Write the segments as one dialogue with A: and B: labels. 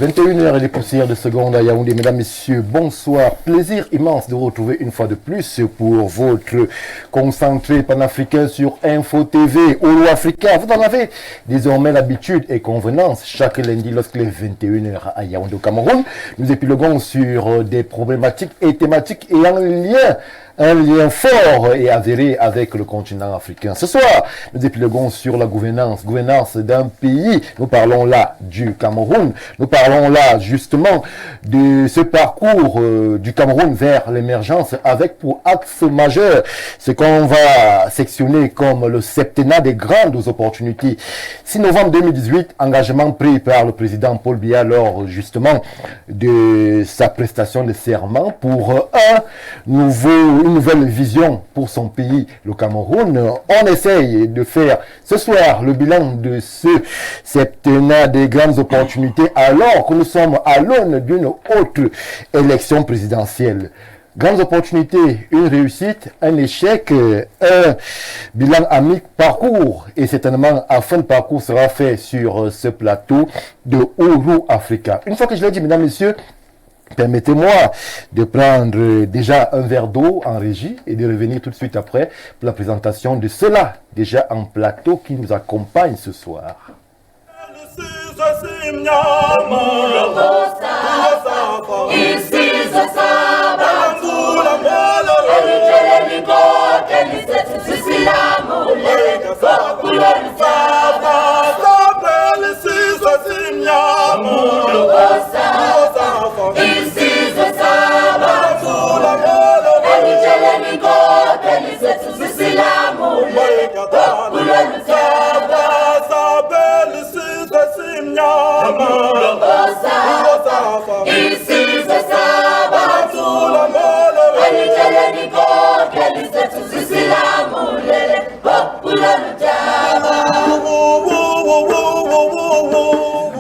A: 21h et les poussières de seconde à Yaoundé. Mesdames, Messieurs, bonsoir. Plaisir immense de vous retrouver une fois de plus pour votre concentré panafricain sur Info TV Olo Africa. Vous en avez désormais l'habitude et convenance chaque lundi lorsqu'il est 21h à Yaoundé au Cameroun. Nous épiloguons sur des problématiques et thématiques ayant un lien fort et avéré avec le continent africain. Ce soir, nous épiloguons sur la gouvernance d'un pays. Nous parlons là du Cameroun. Nous parlons là justement de ce parcours du Cameroun vers l'émergence avec pour axe majeur ce qu'on va sectionner comme le septennat des grandes opportunités. 6 novembre 2018, engagement pris par le président Paul Biya lors justement de sa prestation de serment pour une nouvelle vision pour son pays, le Cameroun. On essaye de faire ce soir le bilan de ce septennat des grandes opportunités alors que nous sommes à l'aune d'une autre élection présidentielle. Grandes opportunités, une réussite, un échec, un bilan à mi-parcours. Et certainement, un fin de parcours sera fait sur ce plateau de Olo Africa. Une fois que je l'ai dit, mesdames, messieurs, permettez-moi de prendre déjà un verre d'eau en régie et de revenir tout de suite après pour la présentation de ceux-là déjà en plateau qui nous accompagnent ce soir.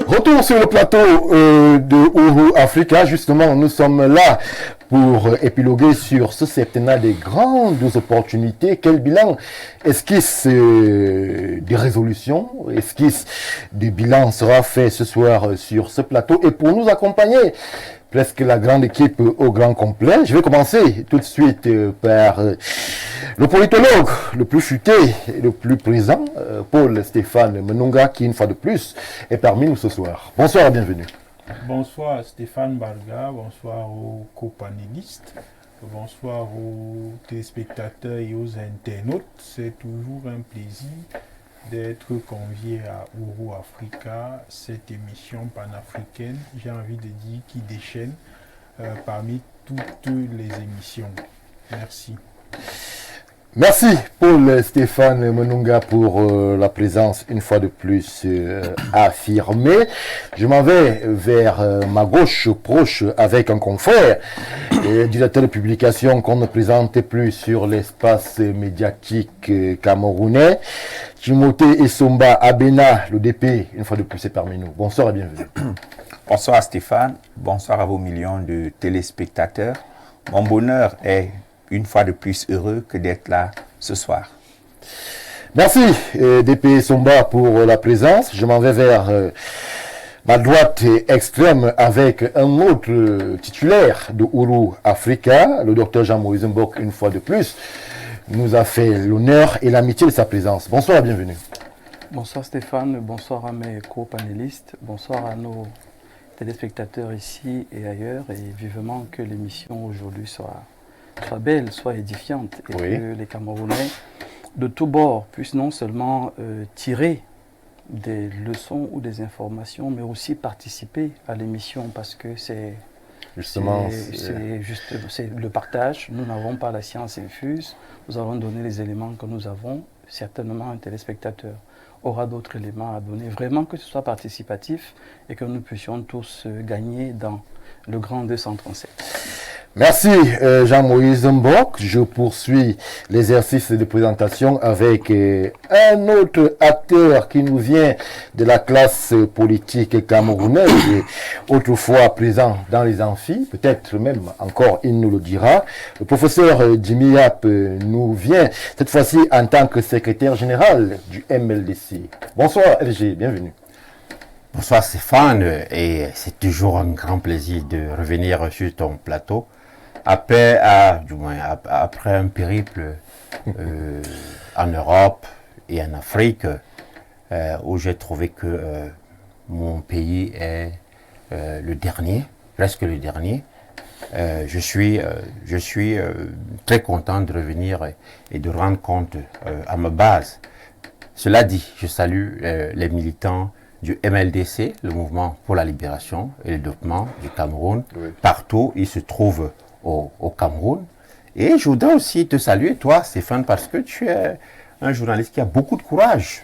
A: Retour sur le plateau de Ouro Africa. Justement, nous sommes là pour épiloguer sur ce septennat des grandes opportunités. Quel bilan esquisse des résolutions, esquisse des bilans sera fait ce soir sur ce plateau. Et pour nous accompagner, presque la grande équipe au grand complet, je vais commencer tout de suite par le politologue le plus futé et le plus présent, Paul Stéphane Menunga, qui une fois de plus est parmi nous ce soir. Bonsoir et bienvenue.
B: Bonsoir Stéphane Barga, bonsoir aux copanélistes, bonsoir aux téléspectateurs et aux internautes. C'est toujours un plaisir d'être convié à Ouro Africa, cette émission panafricaine, j'ai envie de dire, qui déchaîne parmi toutes les émissions. Merci.
A: Merci Paul Stéphane Menunga pour la présence une fois de plus affirmée. Je m'en vais vers ma gauche proche avec un confrère, directeur de publication qu'on ne présentait plus sur l'espace médiatique camerounais. Timothée Essomba Abena, le DP, une fois de plus est parmi nous. Bonsoir et bienvenue.
C: Bonsoir Stéphane, bonsoir à vos millions de téléspectateurs. Mon bonheur est une fois de plus heureux que d'être là ce soir.
A: Merci DP Somba pour la présence. Je m'en vais vers ma droite extrême avec un autre titulaire de Ouro Africa, le docteur Jean-Moïse Mbok, une fois de plus, nous a fait l'honneur et l'amitié de sa présence. Bonsoir et bienvenue.
D: Bonsoir Stéphane, bonsoir à mes co-panélistes, bonsoir à nos téléspectateurs ici et ailleurs, et vivement que l'émission aujourd'hui soit belle, soit édifiante, et que les Camerounais de tous bords puissent non seulement tirer des leçons ou des informations, mais aussi participer à l'émission, parce que c'est le partage. Nous n'avons pas la science infuse, nous allons donner les éléments que nous avons. Certainement un téléspectateur aura d'autres éléments à donner, vraiment que ce soit participatif et que nous puissions tous gagner dans le grand 237.
A: Merci Jean-Moïse Mbok. Je poursuis l'exercice de présentation avec un autre acteur qui nous vient de la classe politique camerounaise, et autrefois présent dans les amphis, peut-être même encore il nous le dira. Le professeur Jimmy Yap nous vient cette fois-ci en tant que secrétaire général du MLDC. Bonsoir LG, bienvenue.
E: Bonsoir Stéphane, et c'est toujours un grand plaisir de revenir sur ton plateau. Après un périple en Europe et en Afrique, où j'ai trouvé que mon pays est le dernier, presque le dernier, je suis très content de revenir et de rendre compte à ma base. Cela dit, je salue les militants du MLDC, le Mouvement pour la Libération et le Développement du Cameroun. Oui. Partout, ils se trouvent au Cameroun. Et je voudrais aussi te saluer, toi, Stéphane, parce que tu es un journaliste qui a beaucoup de courage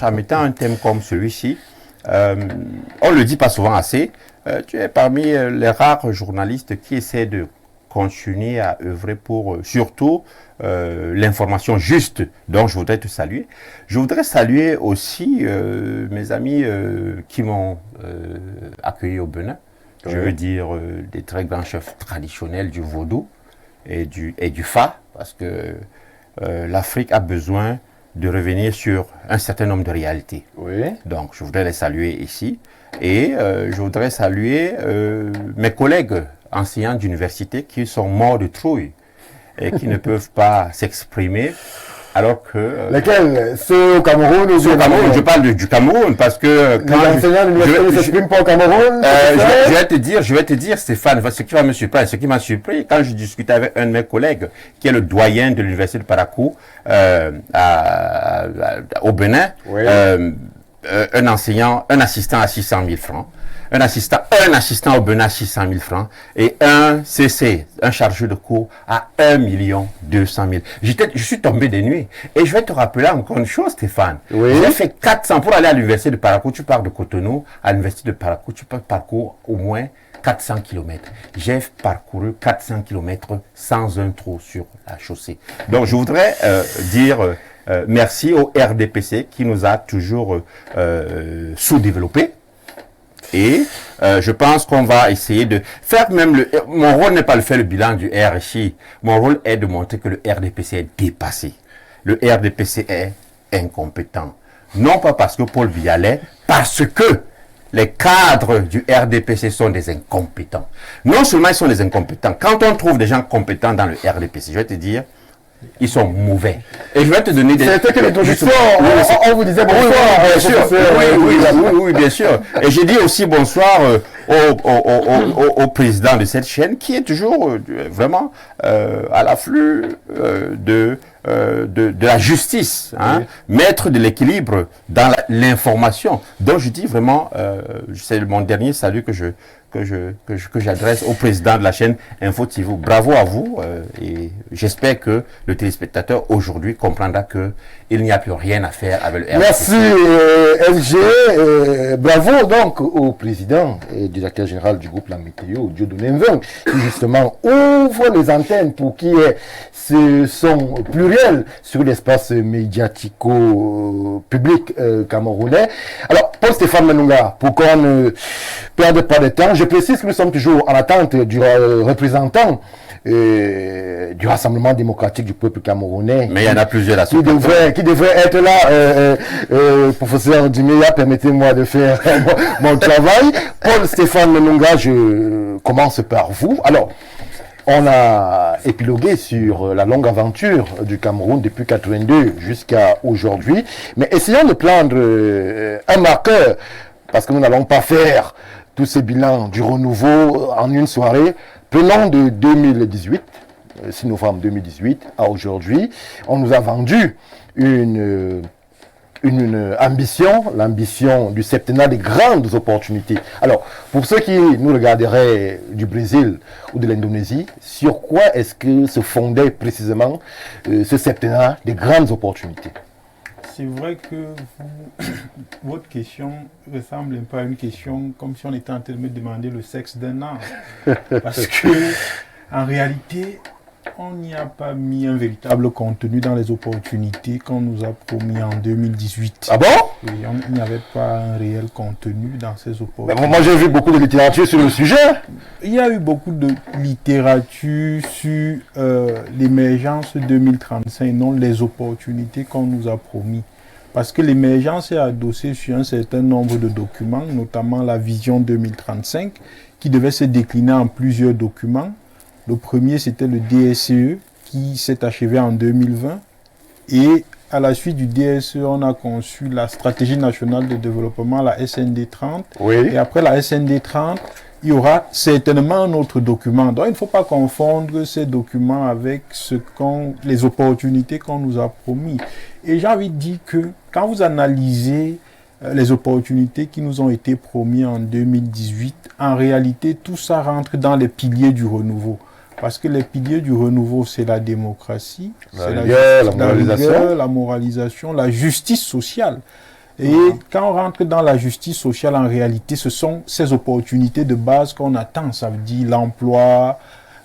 E: en mettant un thème comme celui-ci. On ne le dit pas souvent assez. Tu es parmi les rares journalistes qui essaient de continuer à œuvrer pour surtout l'information juste. Donc je voudrais te saluer. Je voudrais saluer aussi mes amis qui m'ont accueilli au Bénin. Je veux dire des très grands chefs traditionnels du vaudou et du Fa, parce que l'Afrique a besoin de revenir sur un certain nombre de réalités. Oui. Donc je voudrais les saluer ici. Et je voudrais saluer mes collègues enseignants d'université qui sont morts de trouille et qui ne peuvent pas s'exprimer. Alors que... Lesquels? Ceux au Cameroun ou au Cameroun? Je parle du Cameroun parce que... Quand les enseignants de l'université ne s'expriment pas au Cameroun? Je vais te dire, Stéphane, ce qui va me surprendre, ce qui m'a surpris, quand je discutais avec un de mes collègues, qui est le doyen de l'université de Parakou, au Bénin, oui. Un assistant à 600 000 francs. un assistant au BENA 600 000 francs et un CC, un chargeur de cours à 1 200 000. Je suis tombé des nuits. Et je vais te rappeler encore une chose, Stéphane.
A: Oui.
E: J'ai fait 400 pour aller à l'université de Parakou. Tu pars de Cotonou à l'université de Parakou. Tu parcours au moins 400 km. J'ai parcouru 400 km sans un trou sur la chaussée. Donc, je voudrais dire merci au RDPC qui nous a toujours sous-développés. Et je pense qu'on va essayer de faire même mon rôle n'est pas de faire le bilan du RHI. Mon rôle est de montrer que le RDPC est dépassé. Le RDPC est incompétent. Non pas parce que Paul Biya l'est, parce que les cadres du RDPC sont des incompétents. Non seulement ils sont des incompétents, quand on trouve des gens compétents dans le RDPC, je vais te dire, ils sont mauvais. Et je vais te donner des...
A: C'était que l'introduction, on vous disait bonsoir.
E: Oui, bien sûr. Oui, bien sûr. Et j'ai dit aussi bonsoir au président de cette chaîne qui est toujours vraiment à l'afflux de la justice, hein, maître de l'équilibre dans l'information. Donc je dis vraiment, c'est mon dernier salut que j'adresse au président de la chaîne Info TV. Bravo à vous et j'espère que le téléspectateur aujourd'hui comprendra que il n'y a plus rien à faire avec le RDPC.
A: Merci FG, bravo donc au président et directeur général du groupe La Météo, Dieudonné Mveng, qui justement ouvre les antennes pour qu'il y ait ce son pluriel sur l'espace médiatico-public camerounais. Alors, Paul-Stéphane Menunga, pour qu'on ne perde pas de temps, je précise que nous sommes toujours en attente du représentant du Rassemblement démocratique du peuple camerounais.
E: Mais il y en a plusieurs là.
A: Qui devrait être là, professeur Dimeya, permettez-moi de faire mon travail. Paul-Stéphane Menunga, je commence par vous. Alors, on a épilogué sur la longue aventure du Cameroun depuis 82 jusqu'à aujourd'hui. Mais essayons de prendre un marqueur, parce que nous n'allons pas faire tous ces bilans du renouveau en une soirée. Prenons de 2018, 6 novembre 2018 à aujourd'hui. On nous a vendu une ambition, l'ambition du septennat des grandes opportunités. Alors, pour ceux qui nous regarderaient du Brésil ou de l'Indonésie, sur quoi est-ce que se fondait précisément ce septennat des grandes opportunités?
B: C'est vrai que votre question ressemble un peu à une question comme si on était en train de me demander le sexe d'un arbre. Parce que, en réalité, on n'y a pas mis un véritable contenu dans les opportunités qu'on nous a promis en 2018.
A: Ah bon?
B: Oui, il n'y avait pas un réel contenu dans ces opportunités.
A: Moi, j'ai vu beaucoup de littérature sur le sujet.
B: Il y a eu beaucoup de littérature sur l'émergence 2035, non les opportunités qu'on nous a promis. Parce que l'émergence est adossée sur un certain nombre de documents, notamment la vision 2035, qui devait se décliner en plusieurs documents. Le premier, c'était le DSE, qui s'est achevé en 2020. Et à la suite du DSE, on a conçu la stratégie nationale de développement, la SND 30.
A: Oui.
B: Et après la SND 30, il y aura certainement un autre document. Donc, il ne faut pas confondre ces documents avec les opportunités qu'on nous a promis. Et j'ai envie de dire que quand vous analysez les opportunités qui nous ont été promises en 2018, en réalité, tout ça rentre dans les piliers du renouveau. Parce que les piliers du renouveau, c'est la démocratie, la moralisation, la justice sociale. Et quand on rentre dans la justice sociale, en réalité, ce sont ces opportunités de base qu'on attend. Ça veut dire l'emploi,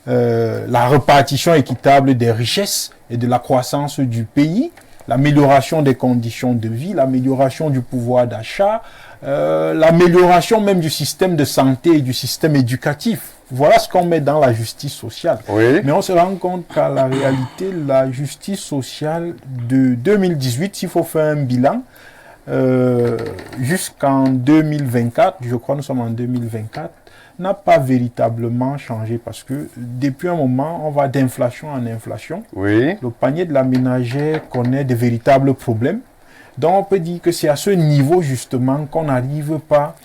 B: la répartition équitable des richesses et de la croissance du pays, l'amélioration des conditions de vie, l'amélioration du pouvoir d'achat, l'amélioration même du système de santé et du système éducatif. Voilà ce qu'on met dans la justice sociale.
A: Oui.
B: Mais on se rend compte qu'à la réalité, la justice sociale de 2018, s'il faut faire un bilan, jusqu'en 2024, je crois que nous sommes en 2024, n'a pas véritablement changé parce que depuis un moment, on va d'inflation en inflation.
A: Oui.
B: Le panier de la ménagère connaît de véritables problèmes. Donc on peut dire que c'est à ce niveau justement qu'on n'arrive pas,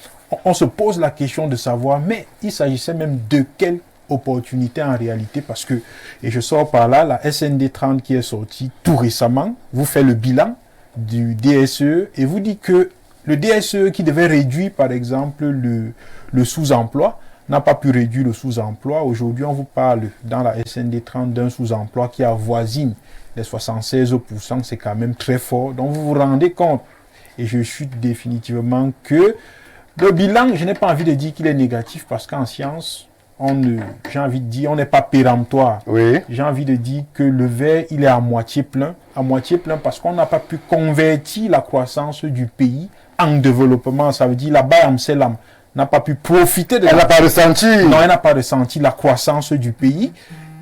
B: on se pose la question de savoir, mais il s'agissait même de quelle opportunité en réalité, parce que, et je sors par là, la SND 30 qui est sortie tout récemment, vous faites le bilan du DSE et vous dit que Le DSE qui devait réduire, par exemple, le sous-emploi, n'a pas pu réduire le sous-emploi. Aujourd'hui, on vous parle dans la SND 30 d'un sous-emploi qui avoisine les 76%. C'est quand même très fort. Donc, vous vous rendez compte, et je chute définitivement, que le bilan, je n'ai pas envie de dire qu'il est négatif parce qu'en science, j'ai envie de dire, on n'est pas péremptoire.
A: Oui.
B: J'ai envie de dire que le verre, il est à moitié plein. À moitié plein parce qu'on n'a pas pu convertir la croissance du pays en développement. Ça veut dire la Bayam Selam n'a pas pu profiter de...
A: Elle n'a pas ressenti.
B: Non, elle n'a pas ressenti la croissance du pays.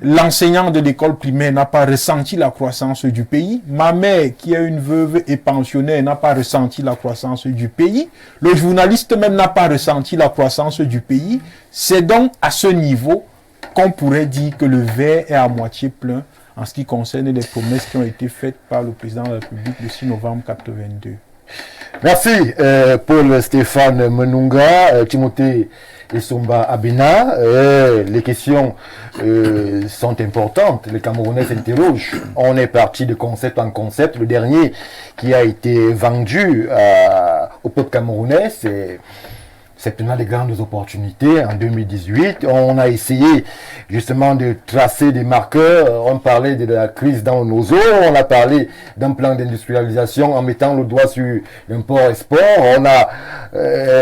B: L'enseignant de l'école primaire n'a pas ressenti la croissance du pays. Ma mère, qui est une veuve et pensionnaire, n'a pas ressenti la croissance du pays. Le journaliste même n'a pas ressenti la croissance du pays. C'est donc à ce niveau qu'on pourrait dire que le verre est à moitié plein en ce qui concerne les promesses qui ont été faites par le président de la République le 6 novembre 1982.
A: Merci Paul Stéphane Menunga, Timothée Essomba Abena. Les questions sont importantes. Les Camerounais s'interrogent. On est parti de concept en concept. Le dernier qui a été vendu au peuple camerounais, c'est une des grandes opportunités en 2018. On a essayé justement de tracer des marqueurs. On parlait de la crise dans nos eaux. On a parlé d'un plan d'industrialisation en mettant le doigt sur l'import-export. On a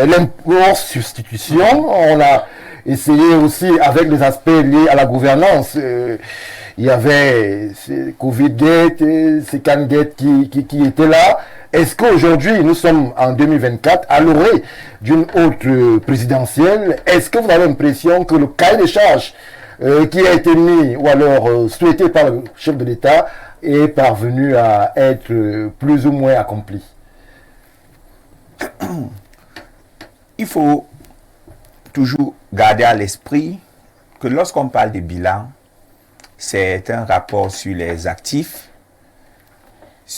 A: l'import-substitution. On a essayé aussi avec les aspects liés à la gouvernance. Il y avait ces Covid-Gate, ces Can-Gate qui étaient là. Est-ce qu'aujourd'hui, nous sommes en 2024, à l'orée d'une autre présidentielle, est-ce que vous avez l'impression que le cahier des charges qui a été mis ou alors souhaité par le chef de l'État est parvenu à être plus ou moins accompli?
C: Il faut toujours garder à l'esprit que lorsqu'on parle de bilan, c'est un rapport sur les actifs,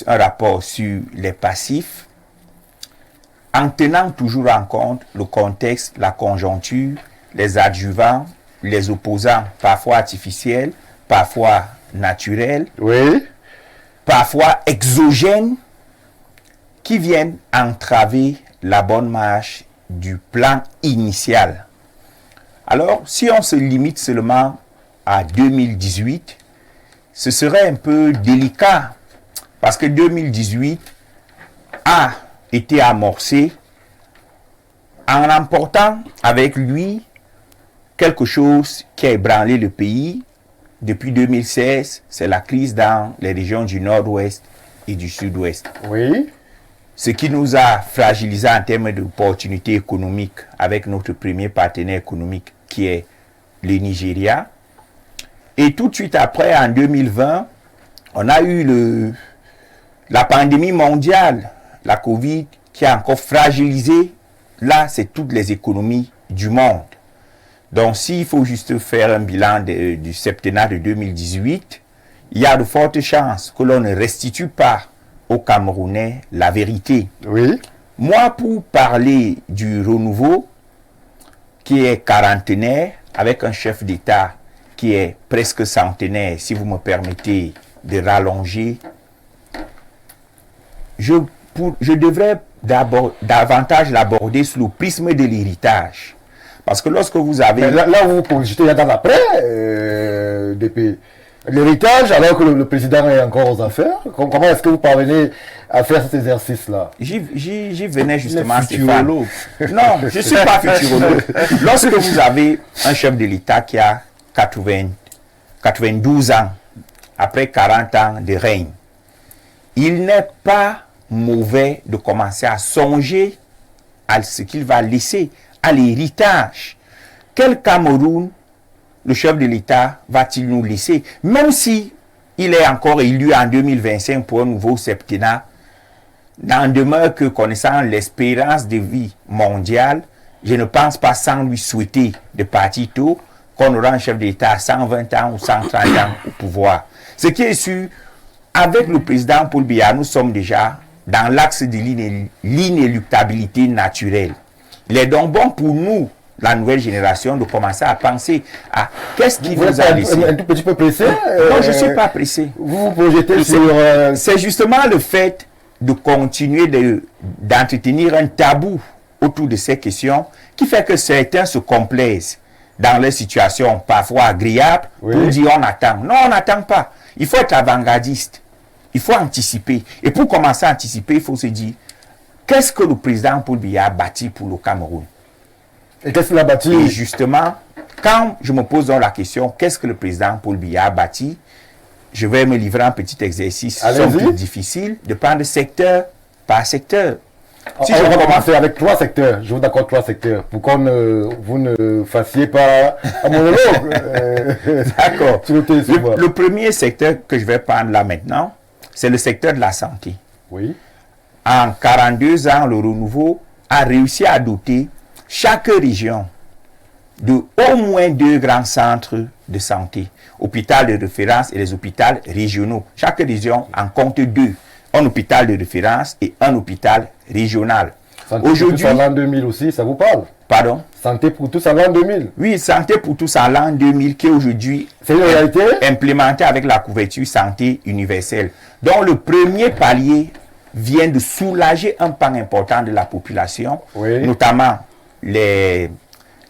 C: un rapport sur les passifs, en tenant toujours en compte le contexte, la conjoncture, les adjuvants, les opposants, parfois artificiels, parfois naturels,
A: Oui.
C: parfois exogènes, qui viennent entraver la bonne marche du plan initial. Alors, si on se limite seulement à 2018, ce serait un peu délicat parce que 2018 a été amorcé en emportant avec lui quelque chose qui a ébranlé le pays depuis 2016, c'est la crise dans les régions du nord-ouest et du sud-ouest.
A: Oui.
C: Ce qui nous a fragilisé en termes d'opportunités économiques avec notre premier partenaire économique qui est le Nigeria. Et tout de suite après, en 2020, on a eu la pandémie mondiale, la Covid, qui a encore fragilisé, là, c'est toutes les économies du monde. Donc, s'il faut juste faire un bilan du septennat de 2018, il y a de fortes chances que l'on ne restitue pas aux Camerounais la vérité.
A: Oui.
C: Moi, pour parler du renouveau, qui est quarantenaire, avec un chef d'État qui est presque centenaire, si vous me permettez de rallonger, je devrais davantage l'aborder sous le prisme de l'héritage. Parce que lorsque vous avez...
A: Là où vous projetez dans l'après, l'héritage, alors que le président est encore aux affaires, comment est-ce que vous parvenez à faire cet exercice-là?
C: J'y venais justement,
B: Stéphane.
C: Non, je ne suis pas futurologue. Lorsque vous avez un chef de l'État qui a 92 ans, après 40 ans de règne, il n'est pas mauvais de commencer à songer à ce qu'il va laisser, à l'héritage. Quel Cameroun le chef de l'État va-t-il nous laisser? Même si il est encore élu en 2025 pour un nouveau septennat, n'en demeure que, connaissant l'espérance de vie mondiale, je ne pense pas, sans lui souhaiter de partir tôt, qu'on aura un chef d'État à 120 ans ou 130 ans au pouvoir. Ce qui est sûr, avec le président Paul Biya, nous sommes déjà dans l'axe de l'inéluctabilité naturelle. Il est donc bon pour nous, la nouvelle génération, de commencer à penser à qu'est-ce qui nous a laissé.
A: Un tout petit peu pressé?
C: Non, je ne suis pas pressé.
A: Vous vous projetez sur...
C: C'est justement le fait de continuer d'entretenir un tabou autour de ces questions qui fait que certains se complaisent dans les situations parfois agréables pour dire on attend. Non, on n'attend pas. Il faut être avant-gardiste. Il faut anticiper. Et pour commencer à anticiper, il faut se dire qu'est-ce que le président Paul Biya a bâti pour le Cameroun?
A: Et qu'est-ce qu'il a bâti?
C: Et justement, quand je me pose donc la question, qu'est-ce que le président Paul Biya a bâti? Je vais me livrer un petit exercice plus difficile de prendre secteur par secteur.
A: Si on va commencer avec 3 secteurs, je vous d'accord 3 secteurs, pour qu'on vous ne fassiez pas un monologue.
C: D'accord. Le premier secteur que je vais prendre là maintenant, c'est le secteur de la santé.
A: Oui.
C: En 42 ans, le renouveau a réussi à doter chaque région de au moins 2 grands centres de santé, hôpital de référence et les hôpitaux régionaux. Chaque région en compte 2, un hôpital de référence et un hôpital régional.
A: Aujourd'hui, en l'an 2000 aussi, ça vous parle?
C: Pardon?
A: Santé pour tous en l'an 2000.
C: Oui, Santé pour tous en l'an 2000 qui est aujourd'hui implémenté avec la couverture santé universelle. Donc le premier palier vient de soulager un pan important de la population, notamment les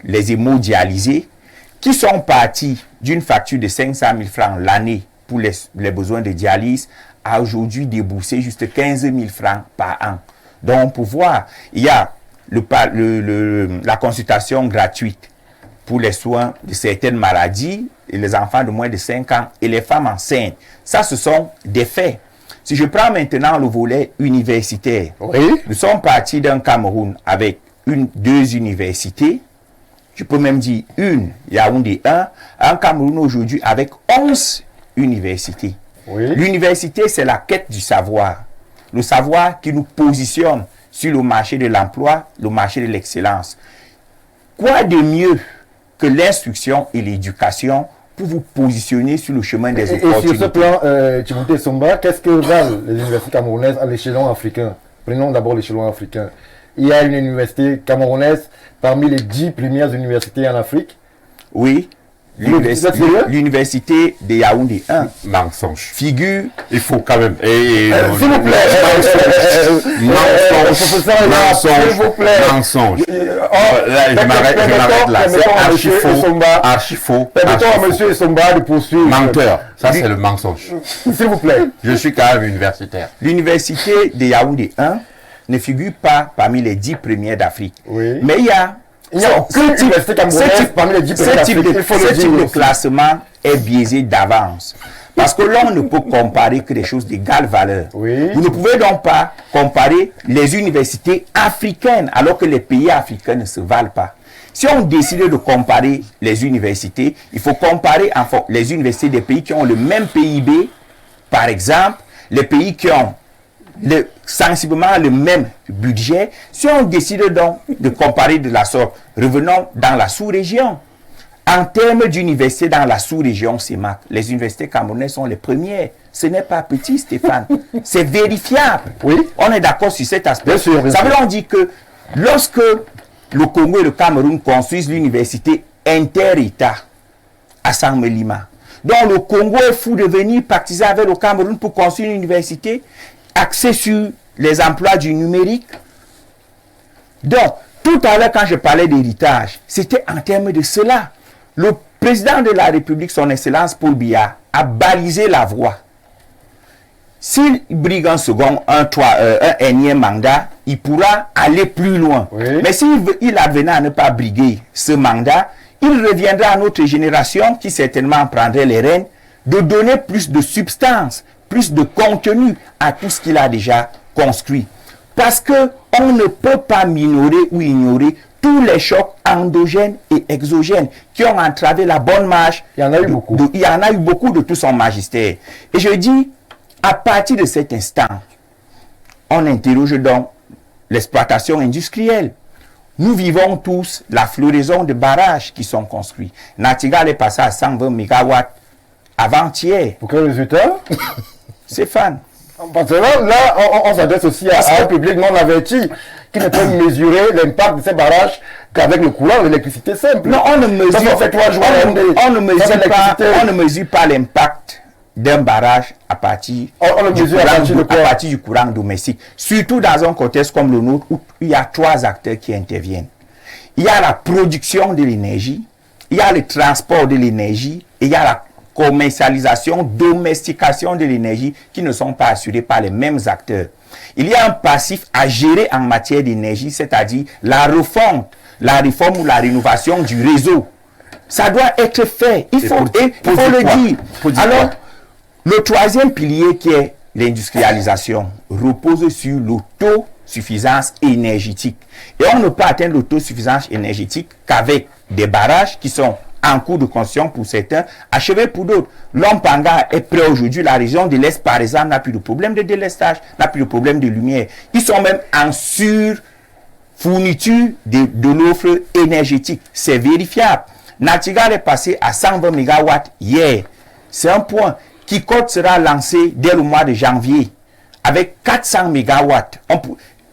C: hémodialysés, qui sont partis d'une facture de 500 000 francs l'année pour les besoins de dialyse, à aujourd'hui débourser juste 15 000 francs par an. Donc, pour voir, il y a la consultation gratuite pour les soins de certaines maladies, et les enfants de moins de 5 ans et les femmes enceintes. Ça, ce sont des faits. Si je prends maintenant le volet universitaire, nous sommes partis d'un Cameroun avec 2 universités, je peux même dire Yaoundé 1, un Cameroun aujourd'hui avec 11 universités. L'université, c'est la quête du savoir. Le savoir qui nous positionne sur le marché de l'emploi, le marché de l'excellence. Quoi de mieux que l'instruction et l'éducation pour vous positionner sur le chemin des opportunités?
A: Et sur ce plan, Timothée Somba, qu'est-ce que valent les universités camerounaises à l'échelon africain? Prenons d'abord l'échelon africain. Il y a une université camerounaise parmi les 10 premières universités en Afrique.
C: Oui. L'université de Yaoundé 1.
E: Mensonge.
C: Figure.
E: Il faut quand même.
A: S'il vous plaît.
E: Mensonge. S'il vous plaît. Mensonge. Je m'arrête là. C'est archi faux.
A: Permettons à M. Somba de poursuivre.
E: Menteur. Ça, c'est le mensonge.
A: S'il vous plaît.
E: Je suis quand même universitaire.
C: L'université de Yaoundé 1 ne figure pas parmi les 10 premières d'Afrique. Mais il y a aucune université camerounaise parmi les 10 premières d'Afrique. Ce type de classement est biaisé d'avance. Parce que l'on ne peut comparer que des choses d'égale valeur. Vous ne pouvez donc pas comparer les universités africaines alors que les pays africains ne se valent pas. Si on décide de comparer les universités, il faut comparer les universités des pays qui ont le même PIB. Par exemple, les pays qui ont sensiblement le même budget. Si on décide donc de comparer de la sorte, revenons dans la sous-région. En termes d'universités dans la sous-région, les universités camerounaises sont les premières. Ce n'est pas petit, Stéphane. C'est vérifiable. On est d'accord sur cet aspect. Ça veut dire que lorsque le Congo et le Cameroun construisent l'université inter-État à Saint-Mélima, donc le Congo est fou de venir pactiser avec le Cameroun pour construire une université axée sur les emplois du numérique. Donc, tout à l'heure, quand je parlais d'héritage, c'était en termes de cela. Le président de la République, son Excellence Paul Biya, a balisé la voie. S'il brigue un second, un énième mandat, il pourra aller plus loin. Mais s'il advenait à ne pas briguer ce mandat, il reviendra à notre génération qui certainement prendrait les rênes de donner plus de substance, plus de contenu à tout ce qu'il a déjà construit. Parce que on ne peut pas minorer ou ignorer tous les chocs endogènes et exogènes qui ont entravé la bonne marche.
A: Il y en a eu beaucoup.
C: Il y en a eu beaucoup de tout son magistère. Et je dis, à partir de cet instant, on interroge donc l'exploitation industrielle. Nous vivons tous la floraison de barrages qui sont construits. Natigal est passé à 120 MW avant-hier.
A: Pour quel résultat?
C: Stéphane.
A: Parce que là, on s'adresse aussi à un public non averti qui ne peut mesurer l'impact de ces barrages qu'avec le courant, l'électricité simple.
C: Non, on ne mesure pas l'impact d'un barrage à partir, à partir du courant domestique. Surtout dans un contexte comme le nôtre où il y a 3 acteurs qui interviennent. Il y a la production de l'énergie, il y a le transport de l'énergie et il y a la commercialisation, domestication de l'énergie qui ne sont pas assurés par les mêmes acteurs. Il y a un passif à gérer en matière d'énergie, c'est-à-dire la réforme ou la rénovation du réseau. Ça doit être fait. Il faut le dire. Alors, le 3e pilier qui est l'industrialisation repose sur l'autosuffisance énergétique. Et on ne peut atteindre l'autosuffisance énergétique qu'avec des barrages qui sont en cours de construction pour certains, achevés pour d'autres. L'Ompanga est prêt aujourd'hui. La région de l'Est, par exemple, n'a plus de problème de délestage, n'a plus de problème de lumière. Ils sont même en surfourniture de l'offre énergétique. C'est vérifiable. Natigal est passé à 120 MW hier. C'est un point. Kikot sera lancé dès le mois de janvier avec 400 MW.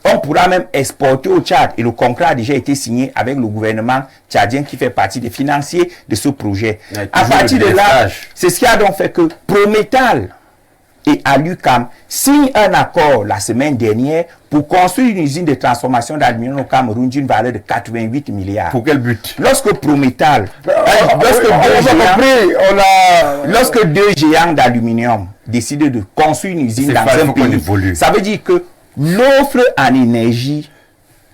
C: On pourra même exporter au Tchad et le contrat a déjà été signé avec le gouvernement tchadien qui fait partie des financiers de ce projet. À partir de là, c'est ce qui a donc fait que Prométal et Alucam signent un accord la semaine dernière pour construire une usine de transformation d'aluminium au Cameroun d'une valeur de 88 milliards.
E: Pour quel but?
C: Lorsque Prométal, lorsque 2 géants d'aluminium décident de construire une usine dans un pays, ça veut dire que l'offre en énergie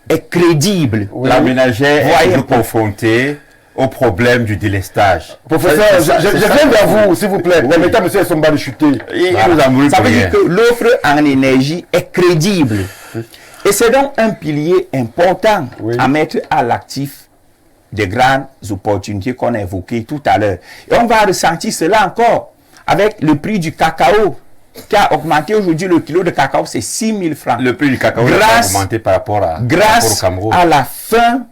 C: est crédible.
E: Oui. La ménagère est confrontée au problème du délestage.
A: Professeur, je viens vers vous, s'il vous plaît. Permettez à M. Somba de chuter.
C: Ça veut dire que l'offre en énergie est crédible. Et c'est donc un pilier important à mettre à l'actif des grandes opportunités qu'on a évoquées tout à l'heure. Et on va ressentir cela encore avec le prix du cacao qui a augmenté aujourd'hui. Le kilo de cacao, c'est 6 000 francs.
E: Le prix du cacao a augmenté par rapport au Cameroun.
C: À la fin,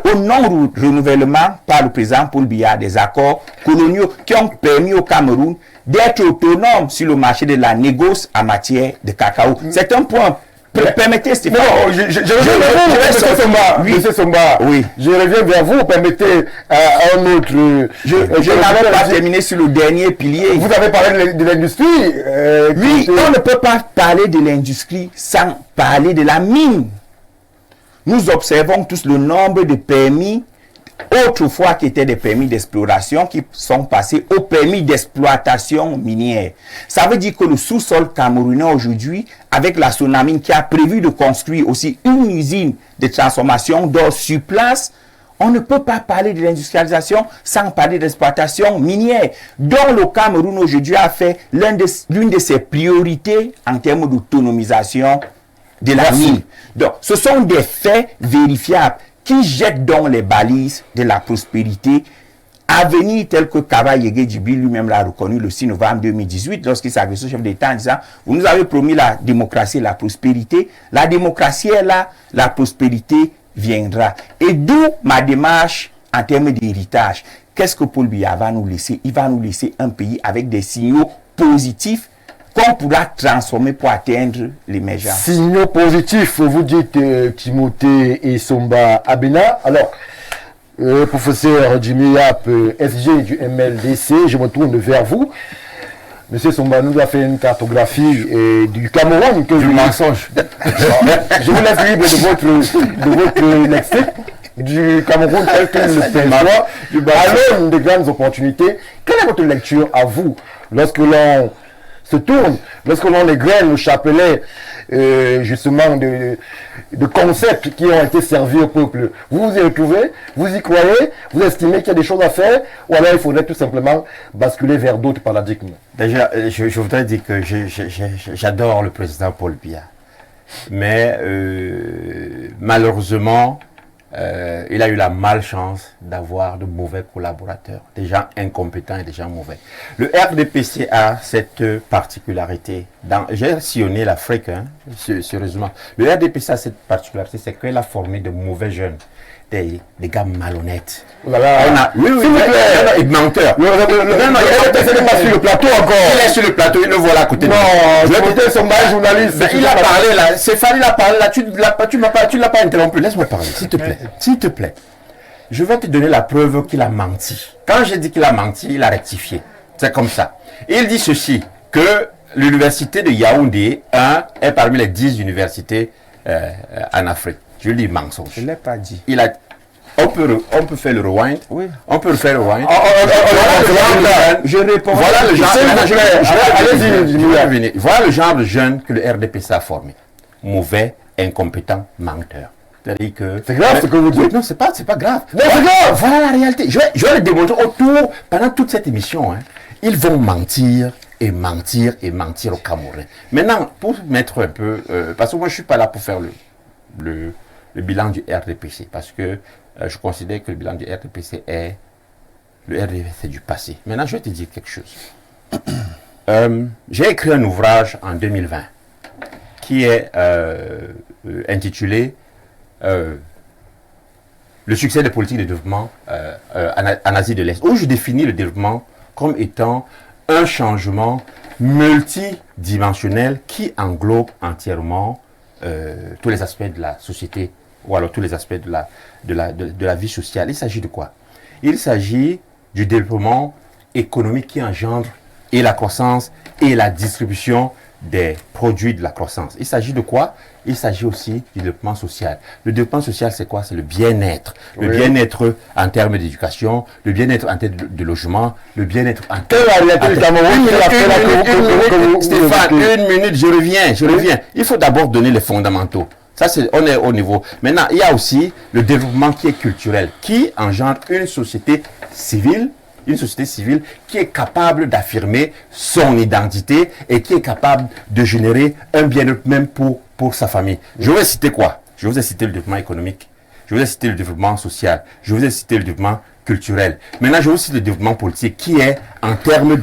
C: au non-renouvellement par le président Paul Biya des accords coloniaux qui ont permis au Cameroun d'être autonome sur le marché de la négoce en matière de cacao. C'est un point. Permettez, Stéphane.
A: Non, je reviens vers vous, permettez à un autre.
C: Je n'avais pas terminé sur le dernier pilier.
A: Vous avez parlé de l'industrie.
C: Oui, on ne peut pas parler de l'industrie sans parler de la mine. Nous observons tous le nombre de permis, autrefois qui étaient des permis d'exploration, qui sont passés aux permis d'exploitation minière. Ça veut dire que le sous-sol camerounais aujourd'hui, avec la Sonamine qui a prévu de construire aussi une usine de transformation d'or sur place, on ne peut pas parler de l'industrialisation sans parler d'exploitation minière, dont le Cameroun aujourd'hui a fait l'une de ses priorités en termes d'autonomisation de la mine. Donc, ce sont des faits vérifiables qui jettent donc les balises de la prospérité à venir, tel que Kaba Yégué Djibril lui-même l'a reconnu le 6 novembre 2018 lorsqu'il s'est adressé au chef d'État en disant « Vous nous avez promis la démocratie et la prospérité. La démocratie est là, la prospérité viendra. » Et d'où ma démarche en termes d'héritage. Qu'est-ce que Paul Biya va nous laisser? Il va nous laisser un pays avec des signaux positifs qu'on pourra transformer pour atteindre l'émergence.
A: Signaux positifs, vous dites Timothée et Somba Abena. Alors, professeur Jimmy Yap, SG du MLDC, je me tourne vers vous. Monsieur Somba nous a fait une cartographie du Cameroun.
E: Du mensonge.
A: Je vous laisse libre de votre extrait du Cameroun tel qu'il le perçoit, à l'aune des grandes opportunités. Quelle est votre lecture à vous lorsque l'on se tourne, lorsque l'on égrène le chapelet justement de concepts qui ont été servis au peuple? Vous vous y retrouvez? Vous y croyez? Vous estimez qu'il y a des choses à faire? Ou alors il faudrait tout simplement basculer vers d'autres paradigmes?
E: Déjà, je voudrais dire que j'adore le président Paul Biya. Mais malheureusement, il a eu la malchance d'avoir de mauvais collaborateurs, des gens incompétents et des gens mauvais. Le RDPC a cette particularité. J'ai sillonné l'Afrique, sérieusement. Le RDPC a cette particularité, c'est qu'il a formé de mauvais jeunes, des gars malhonnêtes.
A: Oui,
E: et menteurs.
A: Non, il n'est pas sur le plateau encore.
E: Il est sur le plateau, il le voit là à côté de
A: moi. Non, je son journaliste.
E: Il a parlé là, Stéphane, il a parlé là, tu ne l'as pas interrompu. Laisse-moi parler, s'il te plaît. S'il te plaît. Je vais te donner la preuve qu'il a menti. Quand j'ai dit qu'il a menti, il a rectifié. C'est comme ça. Il dit ceci, que l'université de Yaoundé, est parmi les 10 universités en Afrique. Je lui dis mensonge.
C: Je ne l'ai pas dit.
E: On peut faire le rewind.
C: Oui.
E: On peut le faire le rewind.
C: Je réponds.
E: Voilà le genre.
A: Allez-y,
E: Voilà le genre de jeunes que le RDPC a formé. Mauvais, incompétent, menteur. C'est-à-dire que.
A: C'est grave ce que vous dites.
E: Non, c'est pas grave.
A: Non, c'est grave.
E: Voilà la réalité. Je vais le démontrer autour, pendant toute cette émission. Hein, ils vont mentir et mentir et mentir aux Camerounais. Maintenant, pour mettre un peu. Parce que moi, je ne suis pas là pour faire le bilan du RDPC. Parce que je considère que le bilan du RDPC est. Le RDPC du passé. Maintenant, je vais te dire quelque chose. J'ai écrit un ouvrage en 2020 qui est intitulé Le succès des politiques de développement en Asie de l'Est, où je définis le développement comme étant un changement multidimensionnel qui englobe entièrement tous les aspects de la société ou alors tous les aspects de la vie sociale. Il s'agit de quoi? Il s'agit du développement économique qui engendre et la croissance et la distribution des produits de la croissance. Il s'agit de quoi? Il s'agit aussi du développement social. Le développement social, c'est quoi? C'est le bien-être. Le bien-être en termes d'éducation, le bien-être en termes de logement, le bien-être en termes... Stéphane, une minute, je reviens. Il faut d'abord donner les fondamentaux. Ça, on est au niveau. Maintenant, il y a aussi le développement qui est culturel, qui engendre une société civile qui est capable d'affirmer son identité et qui est capable de générer un bien-être même pour sa famille. Je vais citer quoi? Je vous ai cité le développement économique, je vous ai cité le développement social, je vous ai cité le développement culturel. Maintenant, je vous cite le développement politique qui est en termes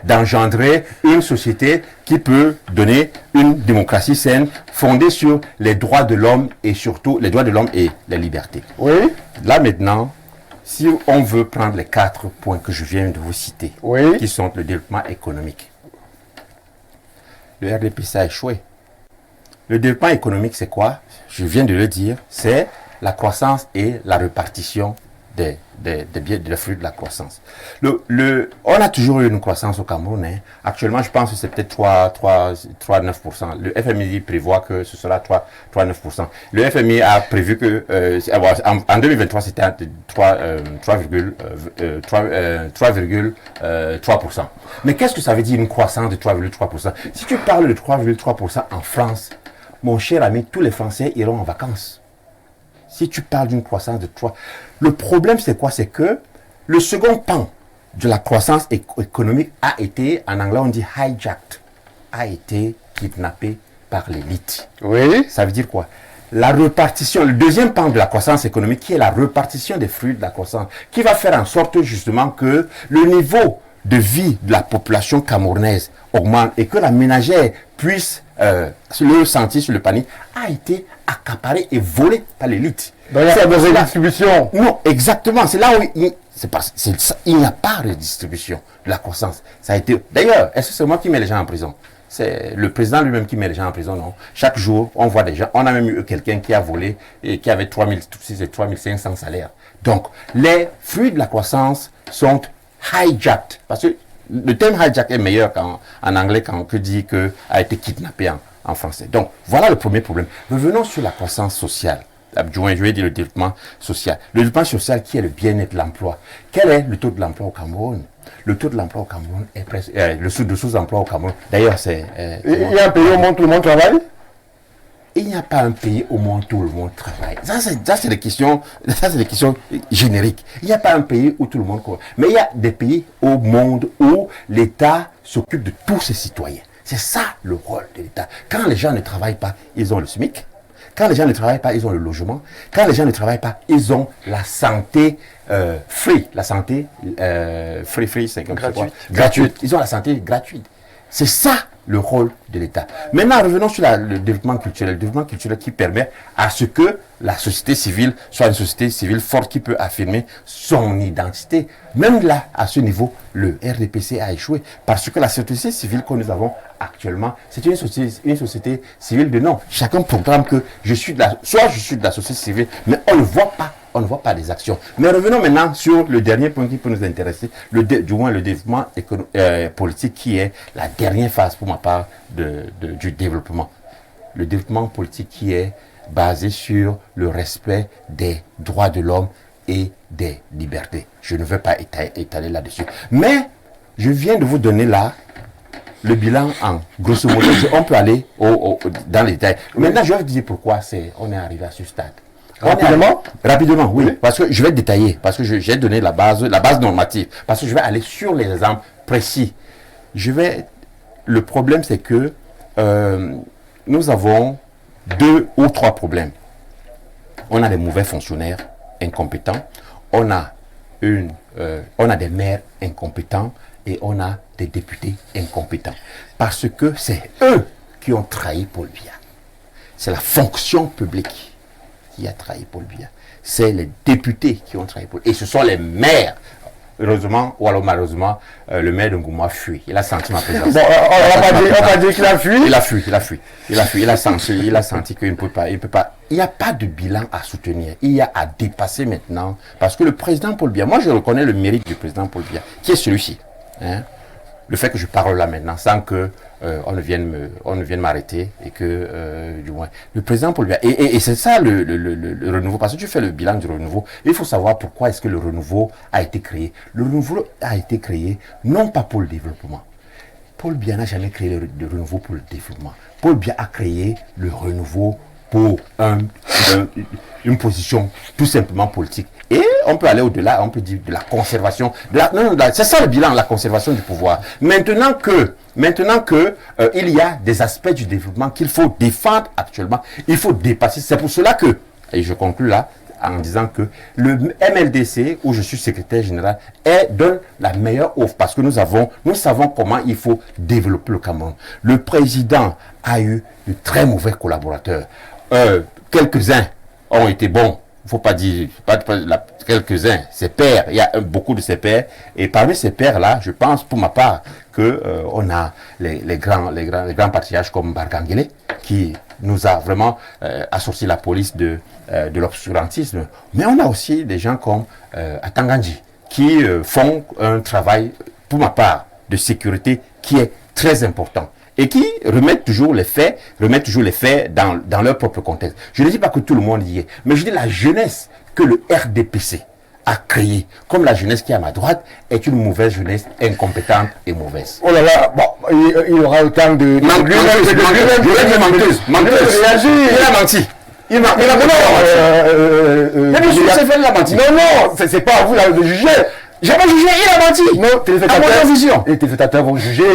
E: d'engendrer une société qui peut donner une démocratie saine fondée sur les droits de l'homme et surtout les droits de l'homme et les libertés.
A: Oui.
E: Là maintenant, si on veut prendre les 4 points que je viens de vous citer,
A: Oui.
E: qui sont le développement économique, le RDPC a échoué. Le développement économique, c'est quoi? Je viens de le dire, c'est la croissance et la répartition des fruits de la croissance. On a toujours eu une croissance au Cameroun. Hein. Actuellement, je pense que c'est peut-être 3,9%. Le FMI prévoit que ce sera 3,9%. Le FMI a prévu que en 2023, c'était 3,3%. Mais qu'est-ce que ça veut dire une croissance de 3,3%? Si tu parles de 3,3% en France, mon cher ami, tous les Français iront en vacances. Si tu parles d'une croissance de 3, le problème c'est quoi? C'est que le second pan de la croissance économique a été, en anglais on dit hijacked, a été kidnappé par l'élite.
A: Oui.
E: Ça veut dire quoi? La répartition, le deuxième pan de la croissance économique qui est la répartition des fruits de la croissance, qui va faire en sorte justement que le niveau de vie de la population camerounaise augmente et que la ménagère puisse le sentir sur le panier, a été accaparé et volé par l'élite.
A: Donc il y a pas de redistribution.
E: Non, exactement. C'est là où il n'y a pas de redistribution de la croissance. Ça a été. D'ailleurs, est-ce que c'est moi qui mets les gens en prison? C'est le président lui-même qui met les gens en prison, non? Chaque jour, on voit des gens. On a même eu quelqu'un qui a volé et qui avait 3500 salaires. Donc, les fruits de la croissance sont hijacked. Parce que le terme hijack est meilleur en anglais que dit que a été kidnappé en français. Donc, voilà le premier problème. Revenons sur la croissance sociale. Je vais dire le développement social. Le développement social qui est le bien-être de l'emploi. Quel est le taux de l'emploi au Cameroun? Le taux de l'emploi au Cameroun est presque... le sous-emploi au Cameroun, d'ailleurs, c'est...
A: Il y a un pays où tout le monde travaille?
E: Il n'y a pas un pays où tout le monde travaille. Ça, c'est des questions génériques. Il n'y a pas un pays où tout le monde travaille. Mais il y a des pays au monde où l'État s'occupe de tous ses citoyens. C'est ça le rôle de l'État. Quand les gens ne travaillent pas, ils ont le SMIC. Quand les gens ne travaillent pas, ils ont le logement. Quand les gens ne travaillent pas, ils ont la santé free. La santé free, c'est comme gratuite. Ils ont la santé gratuite. C'est ça le rôle de l'État. Maintenant, revenons sur le développement culturel. Le développement culturel qui permet à ce que la société civile soit une société civile forte qui peut affirmer son identité. Même là, à ce niveau, le RDPC a échoué. Parce que la société civile que nous avons actuellement, c'est une société civile de nom. Chacun proclame que je suis de la société civile, mais on ne le voit pas. on ne voit pas des actions. Mais revenons maintenant sur le dernier point qui peut nous intéresser, du moins le développement politique, qui est la dernière phase pour ma part du développement. Le développement politique qui est basé sur le respect des droits de l'homme et des libertés. Je ne veux pas étaler là-dessus. Mais je viens de vous donner là le bilan en grosso modo. On peut aller dans les détails. Maintenant, je vais vous dire pourquoi on est arrivé à ce stade.
A: Rapidement?
E: Rapidement, oui. Parce que je vais détailler, parce que j'ai donné la base normative. Parce que je vais aller sur les exemples précis. Le problème, c'est que nous avons 2 ou 3 problèmes. On a des mauvais fonctionnaires incompétents, on a des maires incompétents et on a des députés incompétents. Parce que c'est eux qui ont trahi Paul Biya. C'est la fonction publique qui a trahi Paul Biya. C'est les députés qui ont trahi Paul Biya. Et ce sont les maires. Heureusement, ou alors malheureusement, le maire de Ngoumoua fuit. Il a senti ma présence.
A: Bon, on va dire qu'il a fui.
E: Il a fui. Il a senti qu'il ne peut pas. Il n'y a pas de bilan à soutenir. Il y a à dépasser maintenant. Parce que le président Paul Biya, moi je reconnais le mérite du président Paul Biya, qui est celui-ci. Hein? Le fait que je parle là maintenant, sans que on ne vienne m'arrêter, et que, du moins, le président Paul Biya, et c'est ça le renouveau, parce que tu fais le bilan du renouveau, il faut savoir pourquoi est-ce que le renouveau a été créé. Le renouveau a été créé, non pas pour le développement. Paul Biya n'a jamais créé le renouveau pour le développement. Paul Biya a créé le renouveau pour une position tout simplement politique. Et on peut aller au-delà, on peut dire de la conservation. C'est ça le bilan, la conservation du pouvoir. Maintenant que il y a des aspects du développement qu'il faut défendre actuellement, il faut dépasser. C'est pour cela que, et je conclue là, en disant que le MLDC, où je suis secrétaire général, donne la meilleure offre, parce que nous savons comment il faut développer le Cameroun. Le président a eu de très mauvais collaborateurs. Quelques-uns ont été bons. Il ne faut pas dire quelques-uns, ses pairs. Il y a beaucoup de ses pairs. Et parmi ces pairs-là, je pense pour ma part qu'on a les grands patriarches comme Barkangele, qui nous a vraiment associé la police de l'obscurantisme. Mais on a aussi des gens comme Atanganji, qui font un travail, pour ma part, de sécurité qui est très important. Et qui remettent toujours les faits dans leur propre contexte. Je ne dis pas que tout le monde y est, mais je dis la jeunesse que le RDPC a créée, comme la jeunesse qui est à ma droite, est une mauvaise jeunesse, incompétente et mauvaise.
A: Oh là là, bon, il aura le temps de...
E: Menteuse. Il a menti. Il a menti.
A: Non, c'est pas à vous de juger.
E: J'ai pas jugé, il a menti.
A: Non, les téléspectateurs vont juger.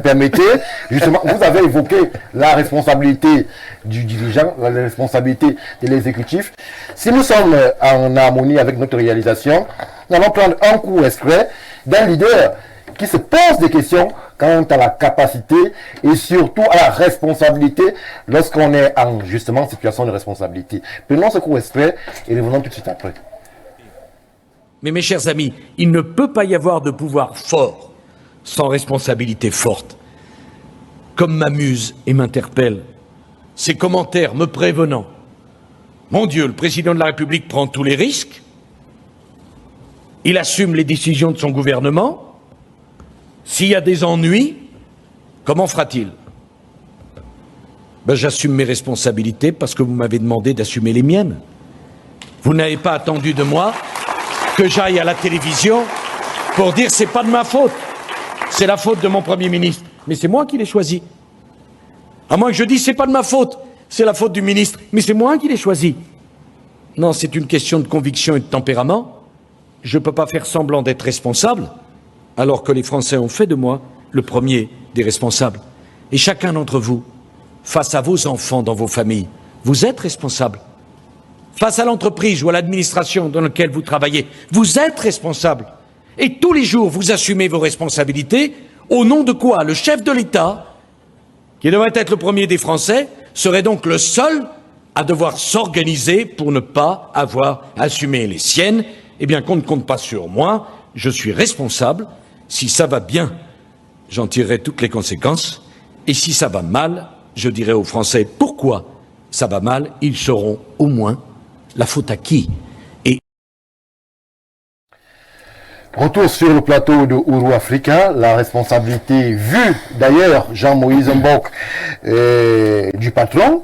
A: Permettez. Justement, vous avez évoqué la responsabilité du dirigeant, la responsabilité de l'exécutif. Si nous sommes en harmonie avec notre réalisation, nous allons prendre un coup exprès d'un leader qui se pose des questions quant à la capacité et surtout à la responsabilité lorsqu'on est en justement situation de responsabilité. Prenons ce coup exprès et revenons tout de suite après.
F: Mais mes chers amis, il ne peut pas y avoir de pouvoir fort sans responsabilité forte. Comme m'amusent et m'interpellent ces commentaires me prévenant. Mon Dieu, le président de la République prend tous les risques. Il assume les décisions de son gouvernement. S'il y a des ennuis, comment fera-t-il? J'assume mes responsabilités parce que vous m'avez demandé d'assumer les miennes. Vous n'avez pas attendu de moi que j'aille à la télévision pour dire c'est pas de ma faute, c'est la faute de mon Premier ministre. Mais c'est moi qui l'ai choisi. À moins que je dise c'est pas de ma faute, c'est la faute du ministre. Mais c'est moi qui l'ai choisi. Non, c'est une question de conviction et de tempérament. Je ne peux pas faire semblant d'être responsable, alors que les Français ont fait de moi le premier des responsables. Et chacun d'entre vous, face à vos enfants dans vos familles, vous êtes responsable. Face à l'entreprise ou à l'administration dans laquelle vous travaillez, vous êtes responsable. Et tous les jours, vous assumez vos responsabilités. Au nom de quoi? Le chef de l'État, qui devrait être le premier des Français, serait donc le seul à devoir s'organiser pour ne pas avoir assumé les siennes. Eh bien, qu'on ne compte pas sur moi, je suis responsable. Si ça va bien, j'en tirerai toutes les conséquences. Et si ça va mal, je dirai aux Français pourquoi ça va mal. Ils sauront au moins La faute à qui?
A: Retour sur le plateau de Ouro Africa, la responsabilité vue d'ailleurs Jean-Moïse Mbok du patron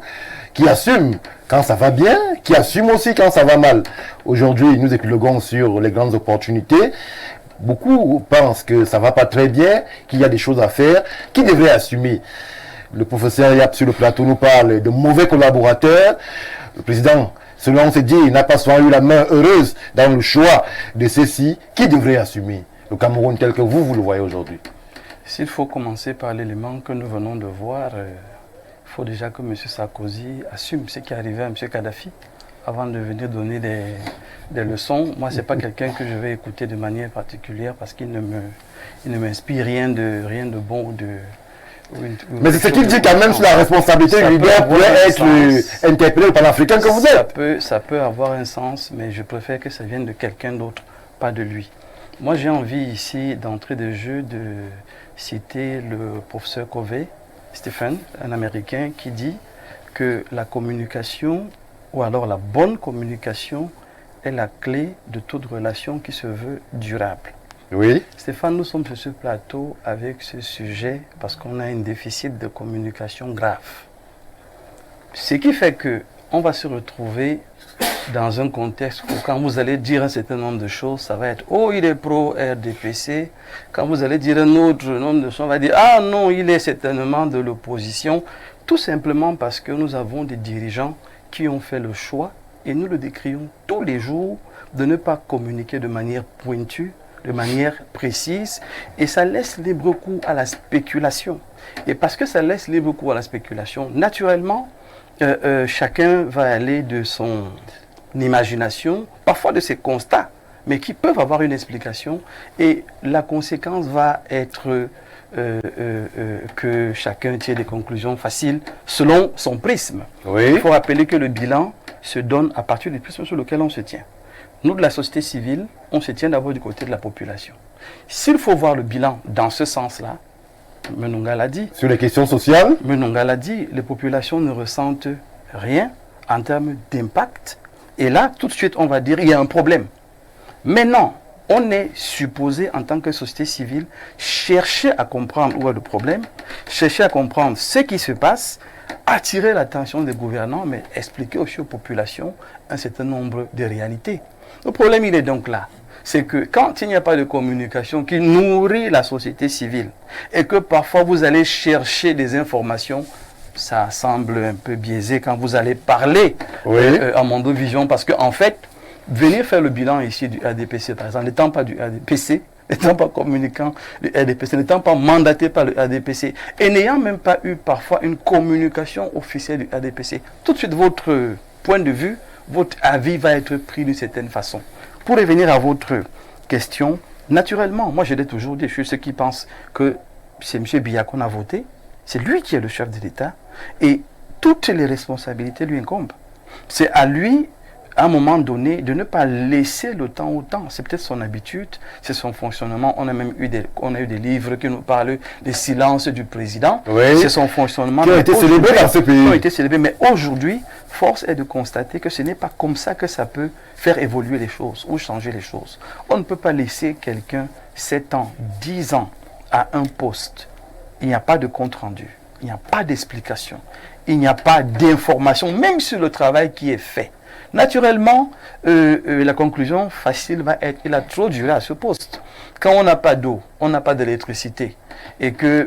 A: qui assume quand ça va bien, qui assume aussi quand ça va mal. Aujourd'hui, nous épiloguons sur les grandes opportunités. Beaucoup pensent que ça va pas très bien, qu'il y a des choses à faire, qui devrait assumer. Le professeur Yap sur le plateau nous parle de mauvais collaborateurs. Le président, selon ses dires, n'a pas souvent eu la main heureuse dans le choix de ceux-ci. Qui devrait assumer le Cameroun tel que vous le voyez aujourd'hui?
D: S'il faut commencer par l'élément que nous venons de voir, il faut déjà que M. Sarkozy assume ce qui est arrivé à M. Kadhafi avant de venir donner des leçons. Moi, ce n'est pas quelqu'un que je vais écouter de manière particulière parce qu'il ne m'inspire rien de bon ou de...
A: Mais c'est ce qu'il dit quand même sur la responsabilité du leader pourrait être interpellé le panafricain que vous êtes.
D: Ça peut avoir un sens, mais je préfère que ça vienne de quelqu'un d'autre, pas de lui. Moi, j'ai envie ici, d'entrée de jeu, de citer le professeur Covey, Stephen, un Américain, qui dit que la communication, ou alors la bonne communication, est la clé de toute relation qui se veut durable.
A: Oui.
D: Stéphane, nous sommes sur ce plateau avec ce sujet parce qu'on a un déficit de communication grave. Ce qui fait qu'on va se retrouver dans un contexte où quand vous allez dire un certain nombre de choses, ça va être « Oh, il est pro-RDPC ». Quand vous allez dire un autre nombre de choses, on va dire « Ah non, il est certainement de l'opposition ». Tout simplement parce que nous avons des dirigeants qui ont fait le choix, et nous le décrions tous les jours, de ne pas communiquer de manière pointue, de manière précise, et ça laisse libre cours à la spéculation. Et parce que ça laisse libre cours à la spéculation, naturellement, chacun va aller de son imagination, parfois de ses constats, mais qui peuvent avoir une explication, et la conséquence va être que chacun tire des conclusions faciles selon son prisme.
A: Oui.
D: Il faut rappeler que le bilan se donne à partir du prisme sur lequel on se tient. Nous, de la société civile, on se tient d'abord du côté de la population. S'il faut voir le bilan dans ce sens-là, Menonga l'a dit.
A: Sur les questions sociales,
D: Menonga l'a dit, les populations ne ressentent rien en termes d'impact. Et là, tout de suite, on va dire qu'il y a un problème. Mais non, on est supposé, en tant que société civile, chercher à comprendre où est le problème, chercher à comprendre ce qui se passe, attirer l'attention des gouvernants, mais expliquer aussi aux populations un certain nombre de réalités. Le problème, il est donc là. C'est que quand il n'y a pas de communication qui nourrit la société civile et que parfois vous allez chercher des informations, ça semble un peu biaisé quand vous allez parler à Mondo Vision parce qu'en fait, venir faire le bilan ici du RDPC, par exemple, n'étant pas du RDPC, n'étant pas communicant du RDPC, n'étant pas mandaté par le RDPC et n'ayant même pas eu parfois une communication officielle du RDPC, tout de suite votre point de vue, votre avis va être pris d'une certaine façon. Pour revenir à votre question, naturellement, moi je l'ai toujours dit, je suis ceux qui pensent que c'est M. Biya qu'on a voté, c'est lui qui est le chef de l'État et toutes les responsabilités lui incombent. C'est à lui, à un moment donné, de ne pas laisser le temps au temps. C'est peut-être son habitude, c'est son fonctionnement. On a même eu des livres qui nous parlent des silences du président. Oui. C'est son fonctionnement.
A: Qui a été célébré dans ce pays.
D: Qui a été célébré. Mais aujourd'hui, force est de constater que ce n'est pas comme ça que ça peut faire évoluer les choses ou changer les choses. On ne peut pas laisser quelqu'un 7 ans, 10 ans à un poste. Il n'y a pas de compte-rendu. Il n'y a pas d'explication. Il n'y a pas d'information, même sur le travail qui est fait. Naturellement, la conclusion facile va être qu'il a trop duré à ce poste. Quand on n'a pas d'eau, on n'a pas d'électricité, et que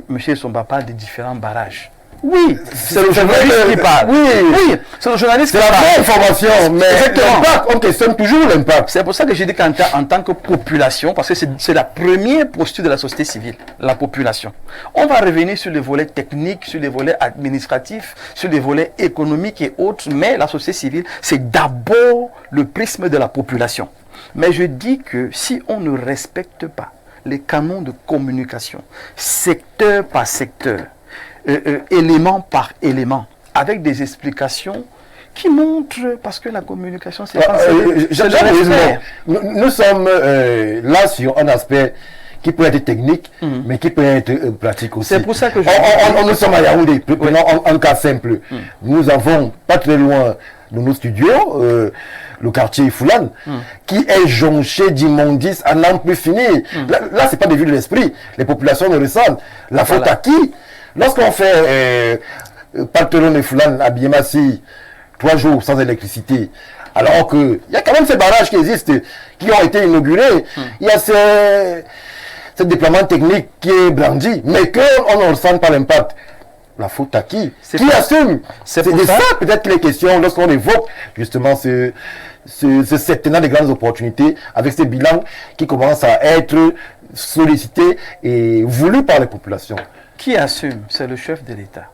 D: M. Somba parle des différents barrages. Oui, c'est le journaliste qui parle. Oui, c'est le journaliste qui parle.
A: C'est la vraie information, mais l'impact, on questionne toujours l'impact.
D: C'est pour ça que j'ai dit qu'en tant que population, parce que c'est la première posture de la société civile, la population. On va revenir sur les volets techniques, sur les volets administratifs, sur les volets économiques et autres, mais la société civile, c'est d'abord le prisme de la population. Mais je dis que si on ne respecte pas les canons de communication, secteur par secteur, élément par élément, avec des explications qui montrent, parce que la communication, c'est pas
A: nous sommes là sur un aspect qui peut être technique, mais qui peut être pratique aussi.
D: C'est pour ça que
A: nous sommes à Yaoundé, prenons un cas simple. Nous avons pas très loin de nos studios, le quartier Foulane, qui est jonché d'immondices à n'en plus finir. Là c'est pas des vues de l'esprit. Les populations le ressentent. La faute à qui? Lorsqu'on fait Patron de Foulane à Biemassi, 3 jours sans électricité, alors qu'il y a quand même ces barrages qui existent, qui ont été inaugurés. Il y a ce déploiement technique qui est brandi, mais qu'on ne ressent pas l'impact. La faute à qui? Qui assume? C'est de ça peut-être les questions lorsqu'on évoque justement ce septennat de grandes opportunités avec ces bilans qui commencent à être sollicités et voulus par les populations.
D: Qui assume? C'est le chef de l'État.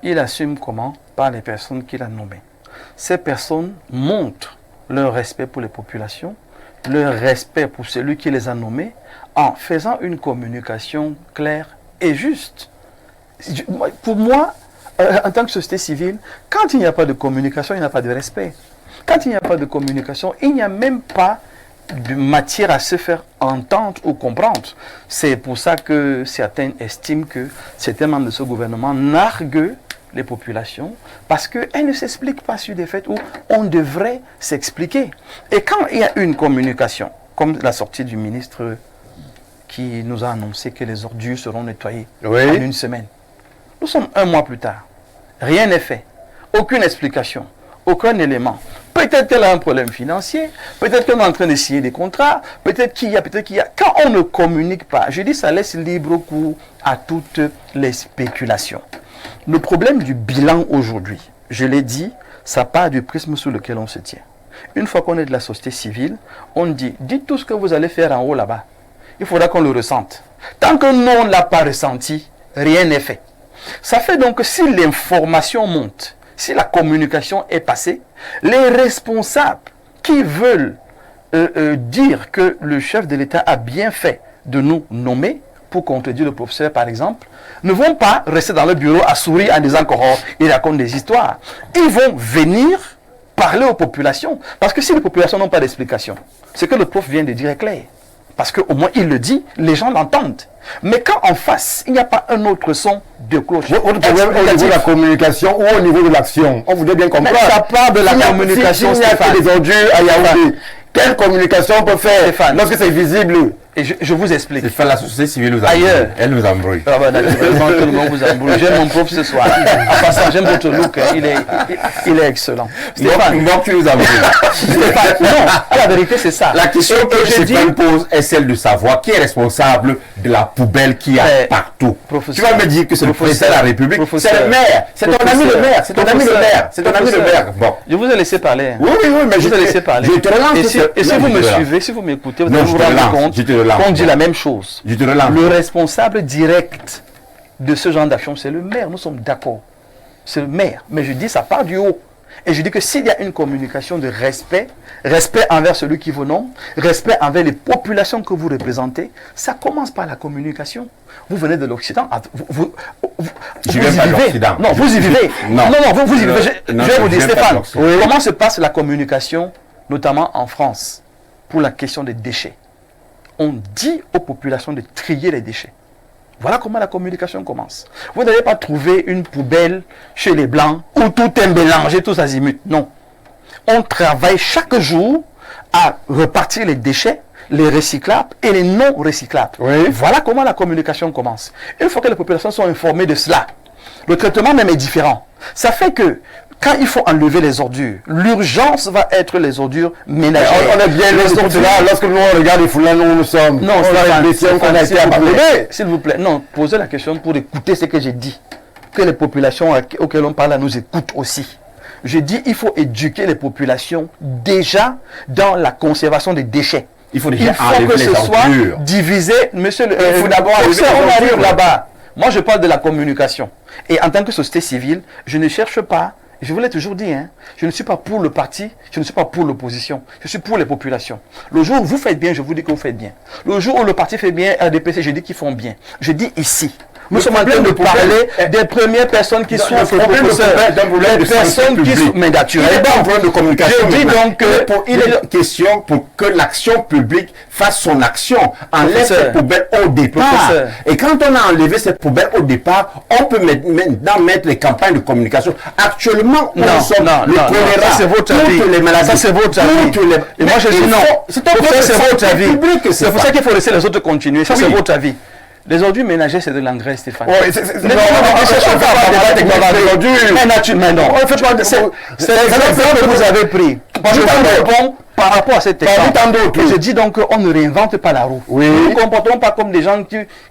D: Il assume comment? Par les personnes qu'il a nommées. Ces personnes montrent leur respect pour les populations, leur respect pour celui qui les a nommés, en faisant une communication claire et juste. Pour moi, en tant que société civile, quand il n'y a pas de communication, il n'y a pas de respect. Quand il n'y a pas de communication, il n'y a même pas de matière à se faire entendre ou comprendre. C'est pour ça que certains estiment que certains membres de ce gouvernement narguent les populations parce qu'elles ne s'expliquent pas sur des faits où on devrait s'expliquer. Et quand il y a une communication, comme la sortie du ministre qui nous a annoncé que les ordures seront nettoyées en une semaine. Nous sommes 1 mois plus tard. Rien n'est fait. Aucune explication. Aucun élément. Peut-être qu'elle a un problème financier. Peut-être qu'elle est en train de signer des contrats. Peut-être qu'il y a, peut-être qu'il y a. Quand on ne communique pas, je dis ça laisse libre cours à toutes les spéculations. Le problème du bilan aujourd'hui, je l'ai dit, ça part du prisme sous lequel on se tient. Une fois qu'on est de la société civile, on dit, dites tout ce que vous allez faire en haut là-bas. Il faudra qu'on le ressente. Tant que nous, on ne l'a pas ressenti, rien n'est fait. Ça fait donc que si l'information monte, si la communication est passée, les responsables qui veulent dire que le chef de l'État a bien fait de nous nommer, pour contredire le professeur par exemple, ne vont pas rester dans le bureau à sourire en disant qu'il raconte des histoires. Ils vont venir parler aux populations. Parce que si les populations n'ont pas d'explication, ce que le prof vient de dire est clair. Parce qu'au moins il le dit, les gens l'entendent. Mais quand en face, il n'y a pas un autre son de cloche.
A: Votre problème au niveau de la communication ou au niveau de l'action? On voudrait bien comprendre.
D: Mais ça part de la communication.
A: S'il n'y a que des ordures à Yaoundé, quelle communication on peut faire
D: Stéphane,
A: lorsque c'est visible?
D: Et je vous explique.
E: C'est la société civile nous
D: Ailleurs.
E: embrouille. Elle nous embrouille.
D: Ah bah, naturellement, tout le monde vous embrouille. J'aime mon prof ce soir. En passant, j'aime votre look. Il est excellent. Stéphane,
E: Donc tu nous embrouilles.
D: Stéphane, non, la vérité c'est ça.
E: La question que je pose est celle de savoir qui est responsable de la poubelle qu'il y a partout. Tu vas me dire que c'est le président de la République, c'est le maire, c'est ton ami le maire, c'est ton ami le maire, c'est ton ami le maire. Bon.
D: Je vous ai laissé parler.
E: Oui, mais
D: je vous ai laissé parler.
E: Je te relance.
D: Et si vous me suivez, si vous m'écoutez, vous allez vous rendre compte qu'on dit la même chose.
E: Je te relance.
D: Le responsable direct de ce genre d'action, c'est le maire. Nous sommes d'accord. C'est le maire. Mais je dis, ça part du haut. Et je dis que s'il y a une communication de respect, respect envers celui qui vous nomme, respect envers les populations que vous représentez, ça commence par la communication. Vous venez de l'Occident.
E: Je viens pas de l'Occident.
D: Non, vous y vivez. Non, vous y vivez. Je vais vous dire, Stéphane, comment se passe la communication, notamment en France, pour la question des déchets? On dit aux populations de trier les déchets. Voilà comment la communication commence. Vous n'allez pas trouver une poubelle chez les Blancs où tout est mélangé, tous azimuts. Non. On travaille chaque jour à repartir les déchets, les recyclables et les non recyclables.
A: Oui.
D: Voilà comment la communication commence. Une fois que les populations sont informées de cela, le traitement même est différent. Ça fait que quand il faut enlever les ordures, l'urgence va être les ordures ménagères.
A: On est bien là, lorsque nous on regarde les Foulane où nous sommes.
D: Non,
A: on a une question qu'on a été abandonnée.
D: S'il vous plaît, non, posez la question pour écouter ce que j'ai dit. Que les populations auxquelles on parle nous écoutent aussi. Je dis il faut éduquer les populations déjà dans la conservation des déchets.
E: Il faut déjà
D: enlever que ce soit divisé. Monsieur le
E: il faut d'abord enlever les
D: on arrive
E: ordures
D: là-bas. Moi, je parle de la communication. Et en tant que société civile, je ne cherche pas. Je vous l'ai toujours dit, hein, je ne suis pas pour le parti, je ne suis pas pour l'opposition, je suis pour les populations. Le jour où vous faites bien, je vous dis que vous faites bien. Le jour où le parti fait bien, RDPC, je dis qu'ils font bien. Je dis ici, Nous sommes en train de parler des premières personnes qui sont
E: des personnes qui sont, mais naturellement, il n'est pas un problème de communication. Je dis donc il est question pour que l'action publique fasse son action, enlève ces poubelles au départ. Et quand on a enlevé ces poubelles au départ, on peut maintenant mettre les campagnes de communication. Actuellement, le choléra,
D: c'est votre avis.
E: Les maladies,
D: ça c'est votre avis. Et moi je dis non. C'est votre avis. C'est pour ça qu'il faut laisser les autres continuer. Ça c'est votre avis. Les ordures ménagères, c'est de l'engrais, Stéphane.
E: Oui, c'est non,
D: mais non. C'est l'exemple que vous avez pris. Je vous réponds par rapport à cet exemple. Je dis donc qu'on ne réinvente pas la roue. Nous ne nous comportons pas comme des gens